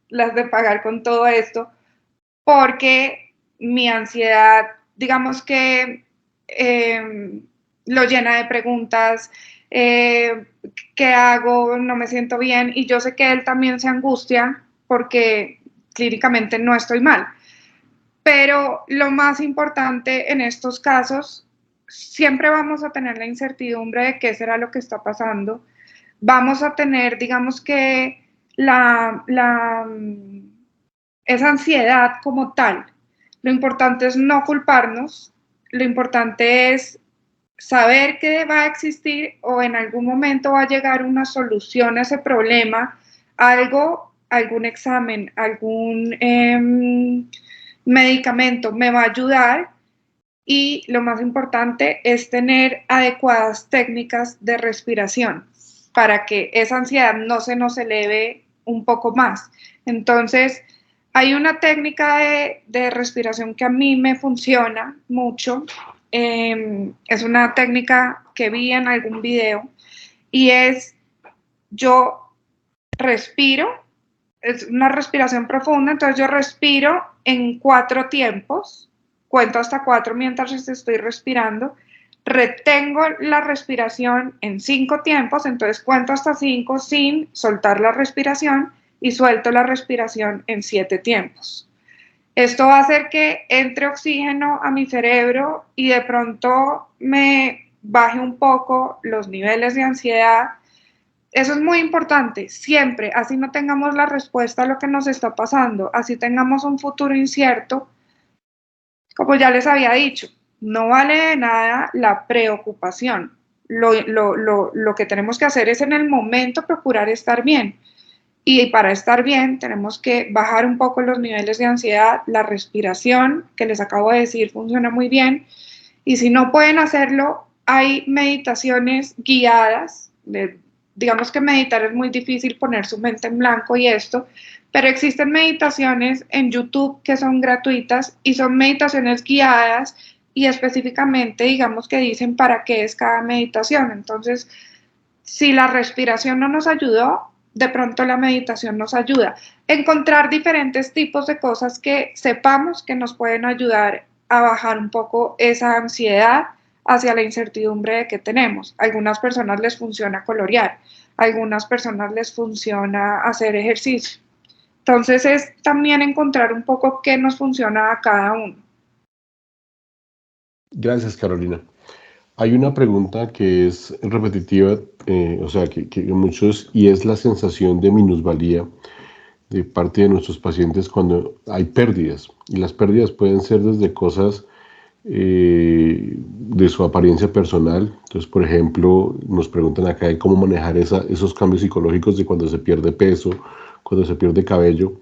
las de pagar con todo esto, porque mi ansiedad, digamos que lo llena de preguntas, ¿qué hago? No me siento bien, y yo sé que él también se angustia porque clínicamente no estoy mal. Pero lo más importante en estos casos, siempre vamos a tener la incertidumbre de qué será lo que está pasando. Vamos a tener, digamos que, esa ansiedad como tal. Lo importante es no culparnos, lo importante es saber que va a existir o en algún momento va a llegar una solución a ese problema, algo, algún examen, algún medicamento me va a ayudar, y lo más importante es tener adecuadas técnicas de respiración para que esa ansiedad no se nos eleve un poco más. Entonces, hay una técnica de respiración que a mí me funciona mucho. Es una técnica que vi en algún video y es: yo respiro, es una respiración profunda, entonces yo respiro en 4 tiempos, cuento hasta 4 mientras estoy respirando, retengo la respiración en 5 tiempos, entonces cuento hasta 5 sin soltar la respiración y suelto la respiración en 7 tiempos. Esto va a hacer que entre oxígeno a mi cerebro y de pronto me baje un poco los niveles de ansiedad. Eso es muy importante, siempre, así no tengamos la respuesta a lo que nos está pasando, así tengamos un futuro incierto, como ya les había dicho, no vale de nada la preocupación. Lo que tenemos que hacer es en el momento procurar estar bien. Y para estar bien tenemos que bajar un poco los niveles de ansiedad, la respiración, que les acabo de decir, funciona muy bien. Y si no pueden hacerlo, hay meditaciones guiadas. Digamos que meditar es muy difícil, poner su mente en blanco y esto, pero existen meditaciones en YouTube que son gratuitas y son meditaciones guiadas y específicamente, digamos que dicen para qué es cada meditación. Entonces, si la respiración no nos ayudó, de pronto la meditación nos ayuda. Encontrar diferentes tipos de cosas que sepamos que nos pueden ayudar a bajar un poco esa ansiedad hacia la incertidumbre de que tenemos. A algunas personas les funciona colorear, a algunas personas les funciona hacer ejercicio. Entonces es también encontrar un poco qué nos funciona a cada uno. Gracias, Carolina. Hay una pregunta que es repetitiva, o sea, que muchos, y es la sensación de minusvalía de parte de nuestros pacientes cuando hay pérdidas. Y las pérdidas pueden ser desde cosas de su apariencia personal. Entonces, por ejemplo, nos preguntan acá de cómo manejar esos cambios psicológicos de cuando se pierde peso, cuando se pierde cabello.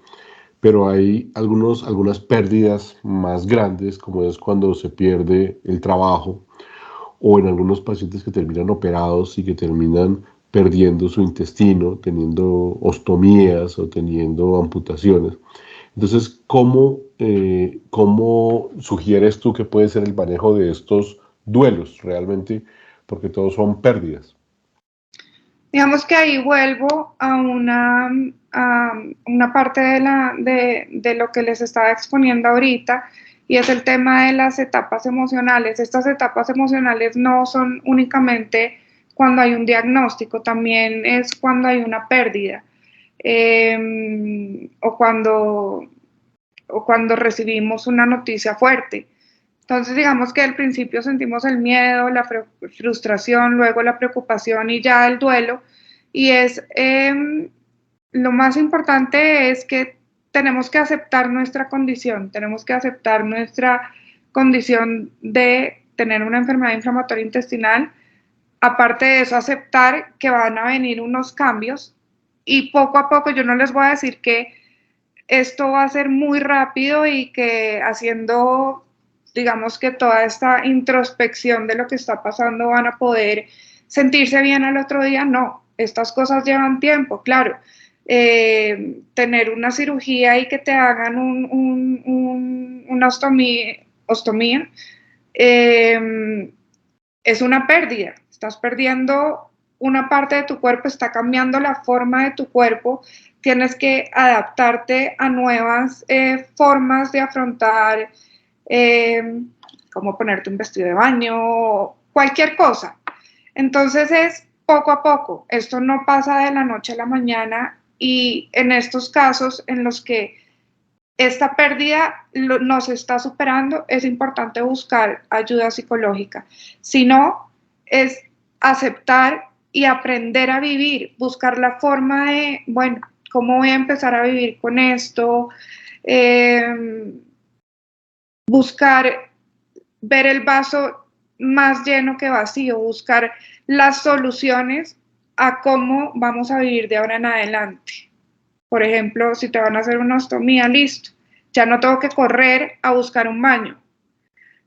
Pero hay algunas pérdidas más grandes, como es cuando se pierde el trabajo, o en algunos pacientes que terminan operados y que terminan perdiendo su intestino, teniendo ostomías o teniendo amputaciones. Entonces, ¿cómo sugieres tú que puede ser el manejo de estos duelos realmente? Porque todos son pérdidas. Digamos que ahí vuelvo a una parte de lo que les estaba exponiendo ahorita, y es el tema de las etapas emocionales. Estas etapas emocionales no son únicamente cuando hay un diagnóstico, también es cuando hay una pérdida, o cuando recibimos una noticia fuerte. Entonces, digamos que al principio sentimos el miedo, la frustración, luego la preocupación y ya el duelo. Y lo más importante es que tenemos que aceptar nuestra condición, tenemos que aceptar nuestra condición de tener una enfermedad inflamatoria intestinal. Aparte de eso, aceptar que van a venir unos cambios, y poco a poco, yo no les voy a decir que esto va a ser muy rápido y que haciendo, digamos que toda esta introspección de lo que está pasando van a poder sentirse bien al otro día. No, estas cosas llevan tiempo, claro. tener una cirugía y que te hagan una ostomía, es una pérdida. Estás perdiendo una parte de tu cuerpo, está cambiando la forma de tu cuerpo, tienes que adaptarte a nuevas formas de afrontar, como ponerte un vestido de baño, cualquier cosa. Entonces es poco a poco, esto no pasa de la noche a la mañana, y en estos casos en los que esta pérdida nos está superando, es importante buscar ayuda psicológica. Si no, es aceptar y aprender a vivir, buscar la forma de, bueno, ¿cómo voy a empezar a vivir con esto? Buscar ver el vaso más lleno que vacío, buscar las soluciones a cómo vamos a vivir de ahora en adelante. Por ejemplo, si te van a hacer una ostomía, listo, ya no tengo que correr a buscar un baño,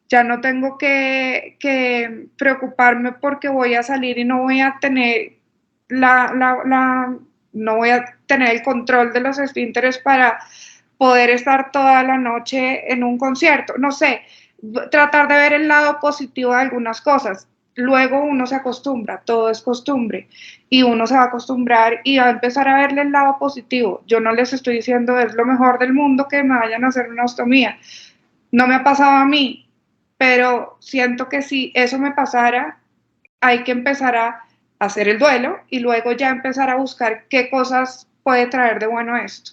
ya no tengo que preocuparme porque voy a salir y no voy a tener no voy a tener el control de los esfínteres para poder estar toda la noche en un concierto. No sé, tratar de ver el lado positivo de algunas cosas. Luego uno se acostumbra, todo es costumbre, y uno se va a acostumbrar y va a empezar a verle el lado positivo. Yo no les estoy diciendo es lo mejor del mundo que me vayan a hacer una ostomía. No me ha pasado a mí, pero siento que si eso me pasara, hay que empezar a hacer el duelo y luego ya empezar a buscar qué cosas puede traer de bueno esto.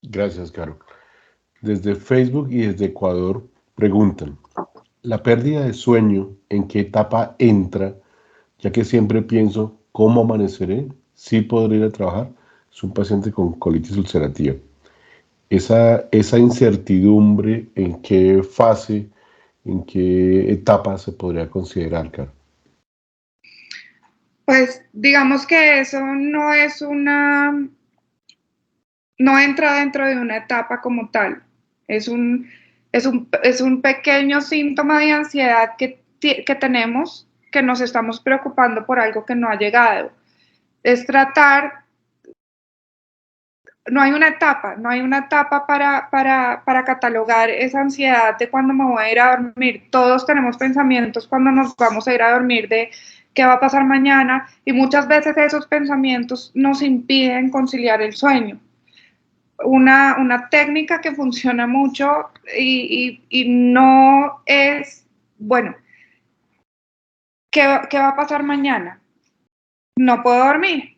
Gracias, Caro. Desde Facebook y desde Ecuador preguntan, ¿la pérdida de sueño en qué etapa entra? Ya que siempre pienso, ¿cómo amaneceré? ¿Sí podré ir a trabajar? Es un paciente con colitis ulcerativa. Esa incertidumbre, ¿en qué fase, en qué etapa se podría considerar, Caro? Pues digamos que eso no entra dentro de una etapa como tal. Es un pequeño síntoma de ansiedad que tenemos, que nos estamos preocupando por algo que no ha llegado. Es tratar, no hay una etapa para catalogar esa ansiedad de cuando me voy a ir a dormir. Todos tenemos pensamientos cuando nos vamos a ir a dormir de qué va a pasar mañana, y muchas veces esos pensamientos nos impiden conciliar el sueño. Una técnica que funciona mucho y no es, bueno, ¿qué va a pasar mañana? No puedo dormir.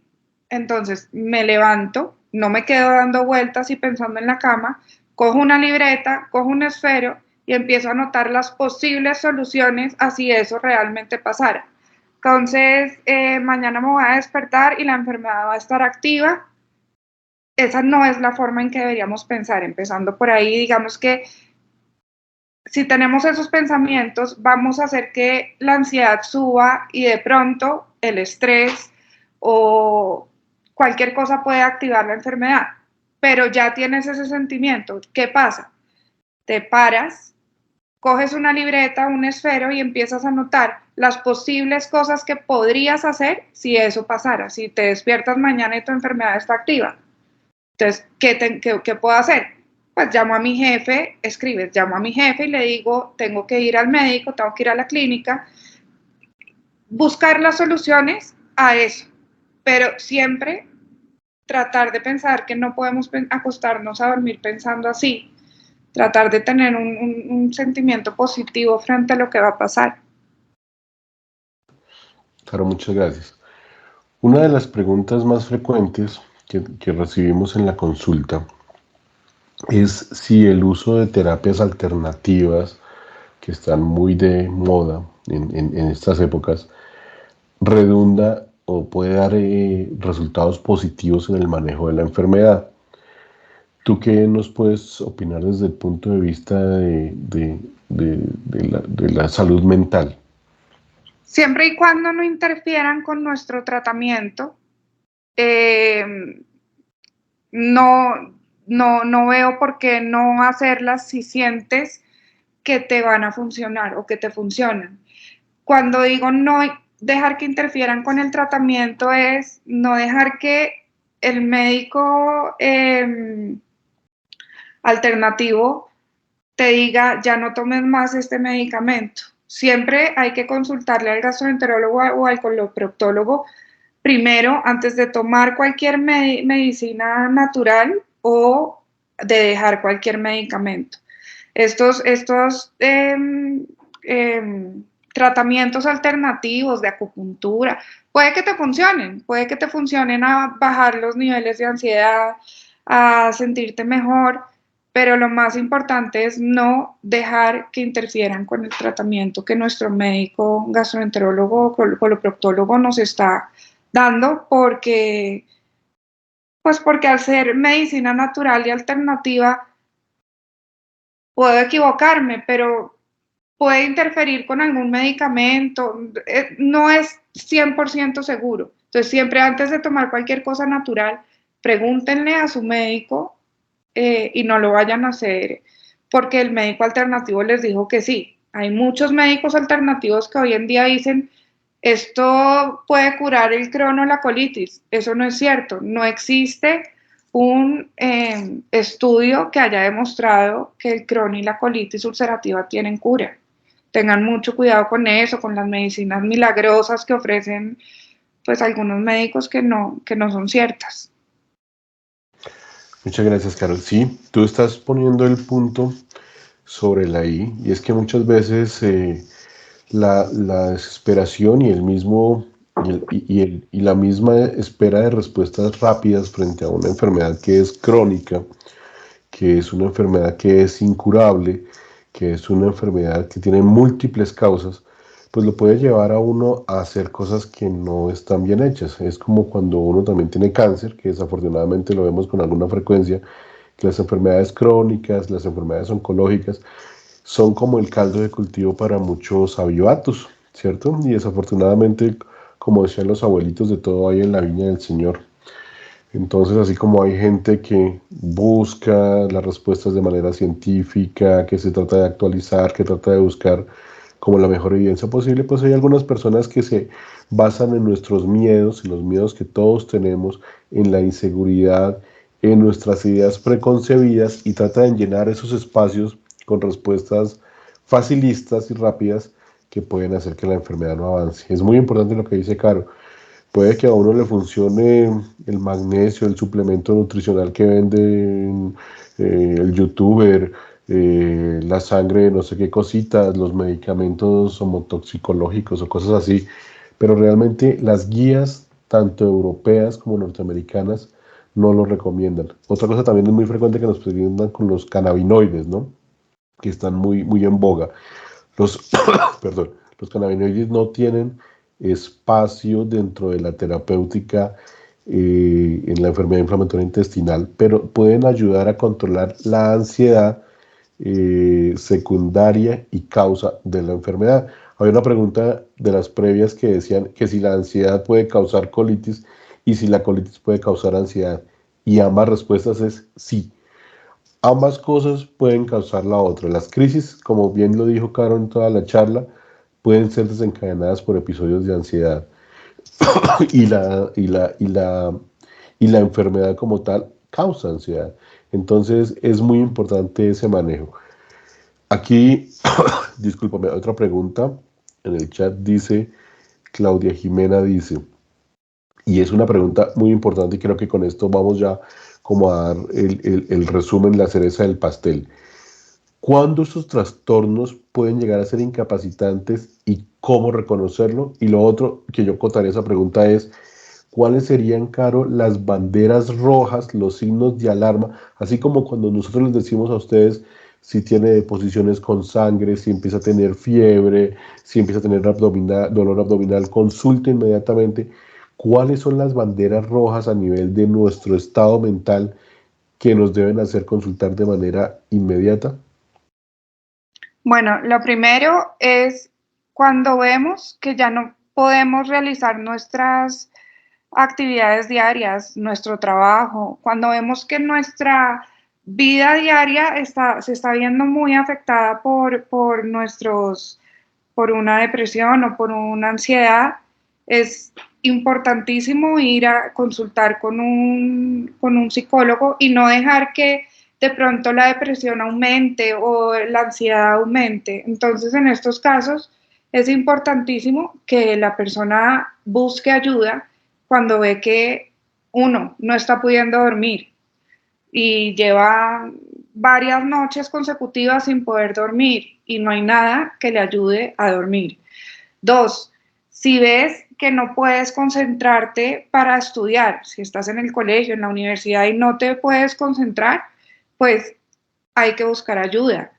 Entonces me levanto, no me quedo dando vueltas y pensando en la cama, cojo una libreta, cojo un esfero y empiezo a anotar las posibles soluciones a si eso realmente pasara. Entonces, mañana me voy a despertar y la enfermedad va a estar activa. Esa no es la forma en que deberíamos pensar. Empezando por ahí, digamos que si tenemos esos pensamientos, vamos a hacer que la ansiedad suba y de pronto el estrés o cualquier cosa puede activar la enfermedad. Pero ya tienes ese sentimiento. ¿Qué pasa? Te paras, coges una libreta, un esfero y empiezas a anotar las posibles cosas que podrías hacer si eso pasara, si te despiertas mañana y tu enfermedad está activa. Entonces, ¿qué puedo hacer? Pues llamo a mi jefe, escribes, llamo a mi jefe y le digo, tengo que ir al médico, tengo que ir a la clínica, buscar las soluciones a eso, pero siempre tratar de pensar que no podemos acostarnos a dormir pensando así, tratar de tener un sentimiento positivo frente a lo que va a pasar. Caro, muchas gracias. Una de las preguntas más frecuentes que recibimos en la consulta es si el uso de terapias alternativas que están muy de moda en estas épocas redunda o puede dar resultados positivos en el manejo de la enfermedad. ¿Tú qué nos puedes opinar desde el punto de vista de la salud mental? Siempre y cuando no interfieran con nuestro tratamiento, eh, no veo por qué no hacerlas si sientes que te van a funcionar o que te funcionan. Cuando digo no dejar que interfieran con el tratamiento es no dejar que el médico alternativo te diga, ya no tomes más este medicamento. Siempre hay que consultarle al gastroenterólogo o al coloproctólogo primero antes de tomar cualquier medicina natural o de dejar cualquier medicamento. Estos tratamientos alternativos de acupuntura, puede que te funcionen a bajar los niveles de ansiedad, a sentirte mejor, pero lo más importante es no dejar que interfieran con el tratamiento que nuestro médico gastroenterólogo o coloproctólogo nos está dando, porque al ser medicina natural y alternativa, puedo equivocarme, pero puede interferir con algún medicamento, no es 100% seguro. Entonces, siempre antes de tomar cualquier cosa natural, pregúntenle a su médico y no lo vayan a hacer porque el médico alternativo les dijo que sí. Hay muchos médicos alternativos que hoy en día dicen, esto puede curar el Crohn o la colitis. Eso no es cierto, no existe un estudio que haya demostrado que el Crohn y la colitis ulcerativa tienen cura. Tengan mucho cuidado con eso, con las medicinas milagrosas que ofrecen pues algunos médicos que no son ciertas. Muchas gracias, Carol. Sí, tú estás poniendo el punto sobre la I, y es que muchas veces la desesperación y el mismo y la misma espera de respuestas rápidas frente a una enfermedad que es crónica, que es una enfermedad que es incurable, que es una enfermedad que tiene múltiples causas, pues lo puede llevar a uno a hacer cosas que no están bien hechas. Es como cuando uno también tiene cáncer, que desafortunadamente lo vemos con alguna frecuencia, que las enfermedades crónicas, las enfermedades oncológicas, son como el caldo de cultivo para muchos avivatos, ¿cierto? Y desafortunadamente, como decían los abuelitos, de todo hay en la viña del Señor. Entonces, así como hay gente que busca las respuestas de manera científica, que se trata de actualizar, que trata de buscar como la mejor evidencia posible, pues hay algunas personas que se basan en nuestros miedos, en los miedos que todos tenemos, en la inseguridad, en nuestras ideas preconcebidas y tratan de llenar esos espacios con respuestas facilistas y rápidas que pueden hacer que la enfermedad no avance. Es muy importante lo que dice Caro. Puede que a uno le funcione el magnesio, el suplemento nutricional que vende el youtuber, la sangre de no sé qué cositas, los medicamentos homotoxicológicos o cosas así, pero realmente las guías, tanto europeas como norteamericanas, no lo recomiendan. Otra cosa también es muy frecuente que nos preguntan con los cannabinoides, ¿no? Que están muy en boga. Los, perdón, los cannabinoides no tienen espacio dentro de la terapéutica en la enfermedad inflamatoria intestinal, pero pueden ayudar a controlar la ansiedad secundaria y causa de la enfermedad. Había una pregunta de las previas que decían que si la ansiedad puede causar colitis y si la colitis puede causar ansiedad. Y ambas respuestas es sí. Ambas cosas pueden causar la otra. Las crisis, como bien lo dijo Caro en toda la charla, pueden ser desencadenadas por episodios de ansiedad. y, la, y, la, y, la, y la enfermedad como tal causa ansiedad. Entonces es muy importante ese manejo. Aquí, discúlpame, otra pregunta en el chat dice, Claudia Jimena dice, y es una pregunta muy importante y creo que con esto vamos ya como a dar el resumen, la cereza del pastel. ¿Cuándo estos trastornos pueden llegar a ser incapacitantes y cómo reconocerlo? Y lo otro que yo contaría esa pregunta es, ¿cuáles serían, Caro, las banderas rojas, los signos de alarma? Así como cuando nosotros les decimos a ustedes si tiene deposiciones con sangre, si empieza a tener fiebre, si empieza a tener dolor abdominal, consulte inmediatamente. ¿Cuáles son las banderas rojas a nivel de nuestro estado mental que nos deben hacer consultar de manera inmediata? Bueno, lo primero es cuando vemos que ya no podemos realizar nuestras actividades diarias, nuestro trabajo, cuando vemos que nuestra vida diaria se está viendo muy afectada por una depresión o por una ansiedad, es importantísimo ir a consultar con un psicólogo y no dejar que de pronto la depresión aumente o la ansiedad aumente. Entonces, en estos casos, es importantísimo que la persona busque ayuda cuando ve que uno no está pudiendo dormir y lleva varias noches consecutivas sin poder dormir y no hay nada que le ayude a dormir. 2, si ves que no puedes concentrarte para estudiar, si estás en el colegio, en la universidad y no te puedes concentrar, pues hay que buscar ayuda.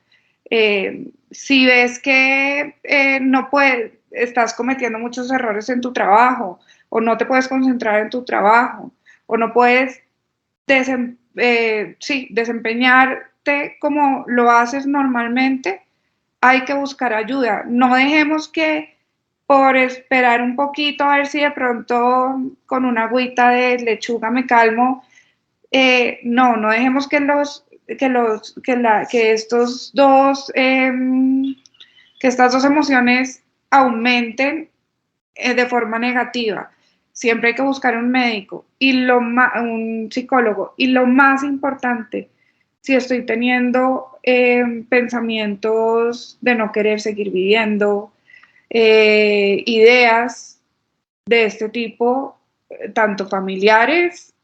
Si ves que no puedes, estás cometiendo muchos errores en tu trabajo o no te puedes concentrar en tu trabajo o no puedes desempeñarte como lo haces normalmente, hay que buscar ayuda. No dejemos que por esperar un poquito a ver si de pronto con una agüita de lechuga me calmo, no dejemos que estos dos, que estas dos emociones aumenten de forma negativa. Siempre hay que buscar un médico y un psicólogo. Y lo más importante, si estoy teniendo pensamientos de no querer seguir viviendo, ideas de este tipo, tanto familiares,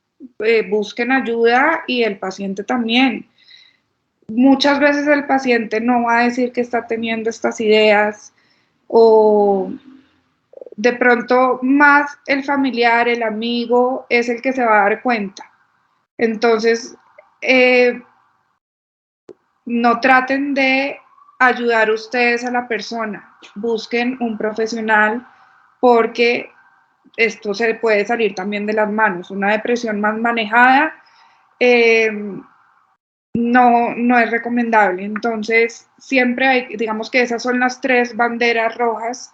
busquen ayuda y el paciente también. Muchas veces el paciente no va a decir que está teniendo estas ideas o de pronto más el familiar, el amigo es el que se va a dar cuenta. Entonces, no traten de ayudar ustedes a la persona, busquen un profesional porque esto se puede salir también de las manos. Una depresión más manejada no es recomendable. Entonces, siempre hay, digamos que esas son las 3 banderas rojas: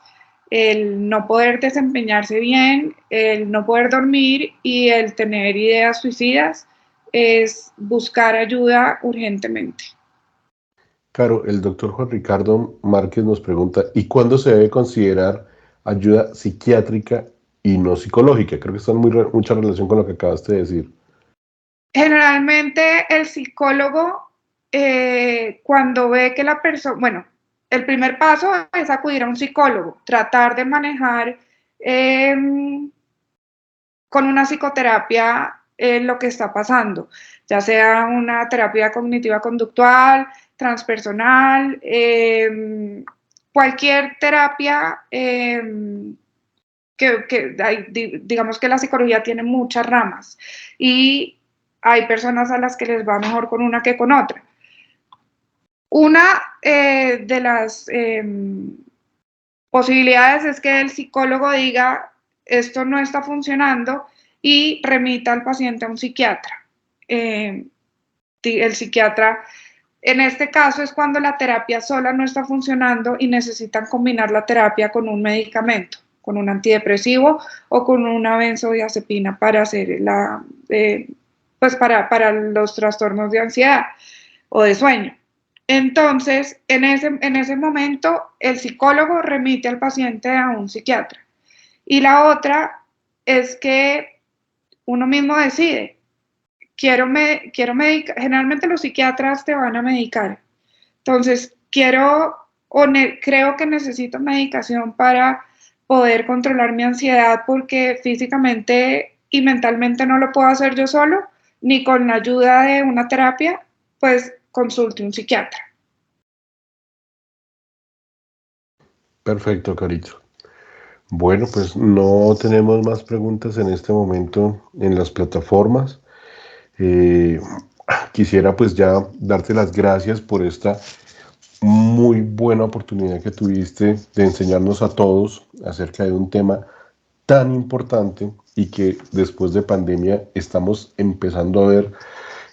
el no poder desempeñarse bien, el no poder dormir y el tener ideas suicidas. Es buscar ayuda urgentemente. Claro, el doctor Juan Ricardo Márquez nos pregunta, ¿y cuándo se debe considerar ayuda psiquiátrica y no psicológica? Creo que está en mucha relación con lo que acabaste de decir. Generalmente el psicólogo, cuando ve que la persona, bueno, el primer paso es acudir a un psicólogo, tratar de manejar con una psicoterapia lo que está pasando, ya sea una terapia cognitiva conductual, transpersonal, cualquier terapia digamos que la psicología tiene muchas ramas y hay personas a las que les va mejor con una que con otra. Una de las posibilidades es que el psicólogo diga esto no está funcionando y remita al paciente a un psiquiatra. El psiquiatra, en este caso, es cuando la terapia sola no está funcionando y necesitan combinar la terapia con un medicamento, con un antidepresivo o con una benzodiazepina para hacer pues para los trastornos de ansiedad o de sueño. Entonces, en ese momento, el psicólogo remite al paciente a un psiquiatra. Y la otra es que uno mismo decide, quiero medicar, generalmente los psiquiatras te van a medicar. Entonces, creo que necesito medicación para poder controlar mi ansiedad porque físicamente y mentalmente no lo puedo hacer yo solo, ni con la ayuda de una terapia, pues consulte un psiquiatra. Perfecto, Carito. Bueno, pues no tenemos más preguntas en este momento en las plataformas. Eh, Quisiera pues ya darte las gracias por esta muy buena oportunidad que tuviste de enseñarnos a todos acerca de un tema tan importante y que después de pandemia estamos empezando a ver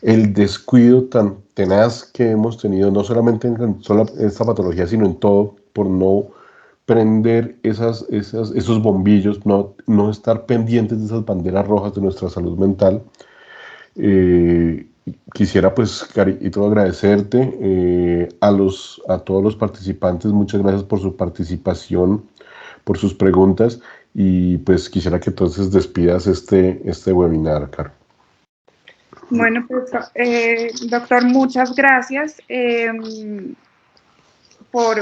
el descuido tan tenaz que hemos tenido, no solamente en esta patología, sino en todo, por no prender esos bombillos, no estar pendientes de esas banderas rojas de nuestra salud mental. Eh, Quisiera pues, Carito, agradecerte a todos los participantes, muchas gracias por su participación, por sus preguntas Y pues quisiera que entonces despidas este webinar, Caro. Bueno, pues, doctor, muchas gracias digamos, por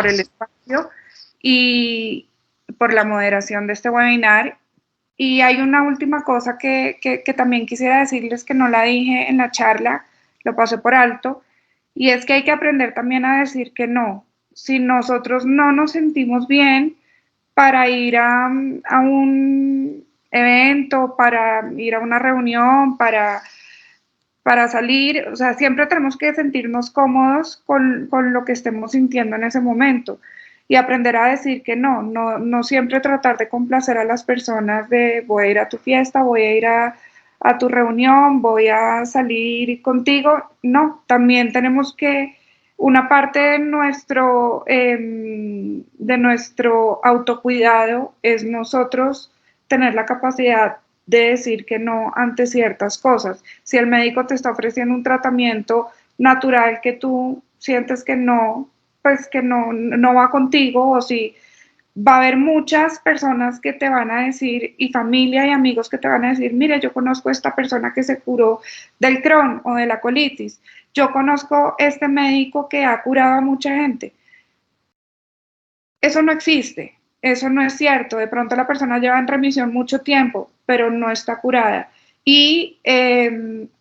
el espacio y por la moderación de este webinar. Y hay una última cosa que también quisiera decirles que no la dije en la charla, lo pasé por alto, y es que hay que aprender también a decir que no. Si nosotros no nos sentimos bien para ir a un evento, para ir a una reunión, para salir, o sea, siempre tenemos que sentirnos cómodos con lo que estemos sintiendo en ese momento y aprender a decir que no siempre tratar de complacer a las personas de voy a ir a tu fiesta, voy a ir a tu reunión, voy a salir contigo, no, también tenemos que, una parte de nuestro autocuidado es nosotros tener la capacidad de decir que no ante ciertas cosas. Si el médico te está ofreciendo un tratamiento natural que tú sientes que no, pues que no va contigo, o si va a haber muchas personas que te van a decir, y familia y amigos que te van a decir, mire, yo conozco a esta persona que se curó del Crohn o de la colitis, yo conozco este médico que ha curado a mucha gente. Eso no existe, eso no es cierto. De pronto la persona lleva en remisión mucho tiempo, pero no está curada. Y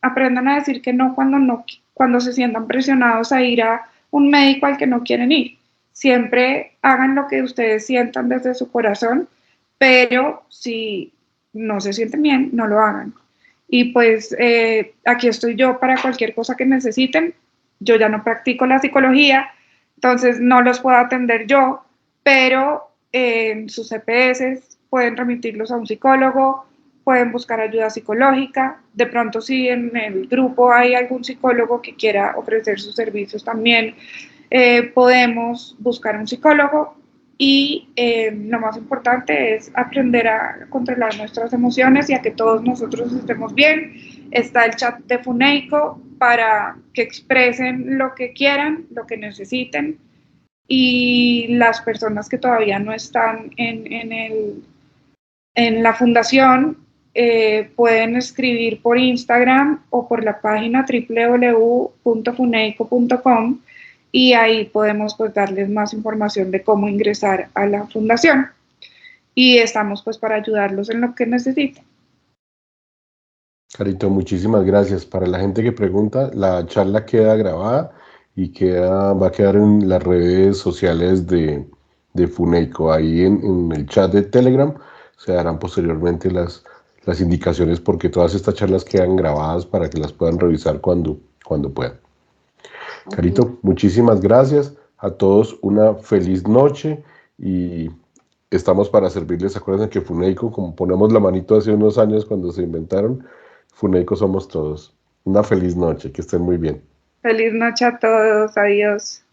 aprendan a decir que no cuando se sientan presionados a ir a un médico al que no quieren ir. Siempre hagan lo que ustedes sientan desde su corazón, pero si no se sienten bien, no lo hagan. Y pues aquí estoy yo para cualquier cosa que necesiten. Yo ya no practico la psicología, entonces no los puedo atender yo, pero en sus CPS pueden remitirlos a un psicólogo, pueden buscar ayuda psicológica. De pronto, si en el grupo hay algún psicólogo que quiera ofrecer sus servicios también, podemos buscar un psicólogo. Y lo más importante es aprender a controlar nuestras emociones y a que todos nosotros estemos bien. Está el chat de Funeico para que expresen lo que quieran, lo que necesiten, y las personas que todavía no están en la fundación pueden escribir por Instagram o por la página www.funeico.com, y ahí podemos pues darles más información de cómo ingresar a la fundación, y estamos pues para ayudarlos en lo que necesiten. Carito, muchísimas gracias. Para la gente que pregunta, la charla queda grabada y va a quedar en las redes sociales de Funeico. Ahí en el chat de Telegram se darán posteriormente las indicaciones, porque todas estas charlas quedan grabadas para que las puedan revisar cuando puedan. Okay. Carito, muchísimas gracias. A todos una feliz noche y estamos para servirles. Acuérdense que Funeico, como ponemos la manito hace unos años cuando se inventaron, Funeico somos todos. Una feliz noche, que estén muy bien. Feliz noche a todos, adiós.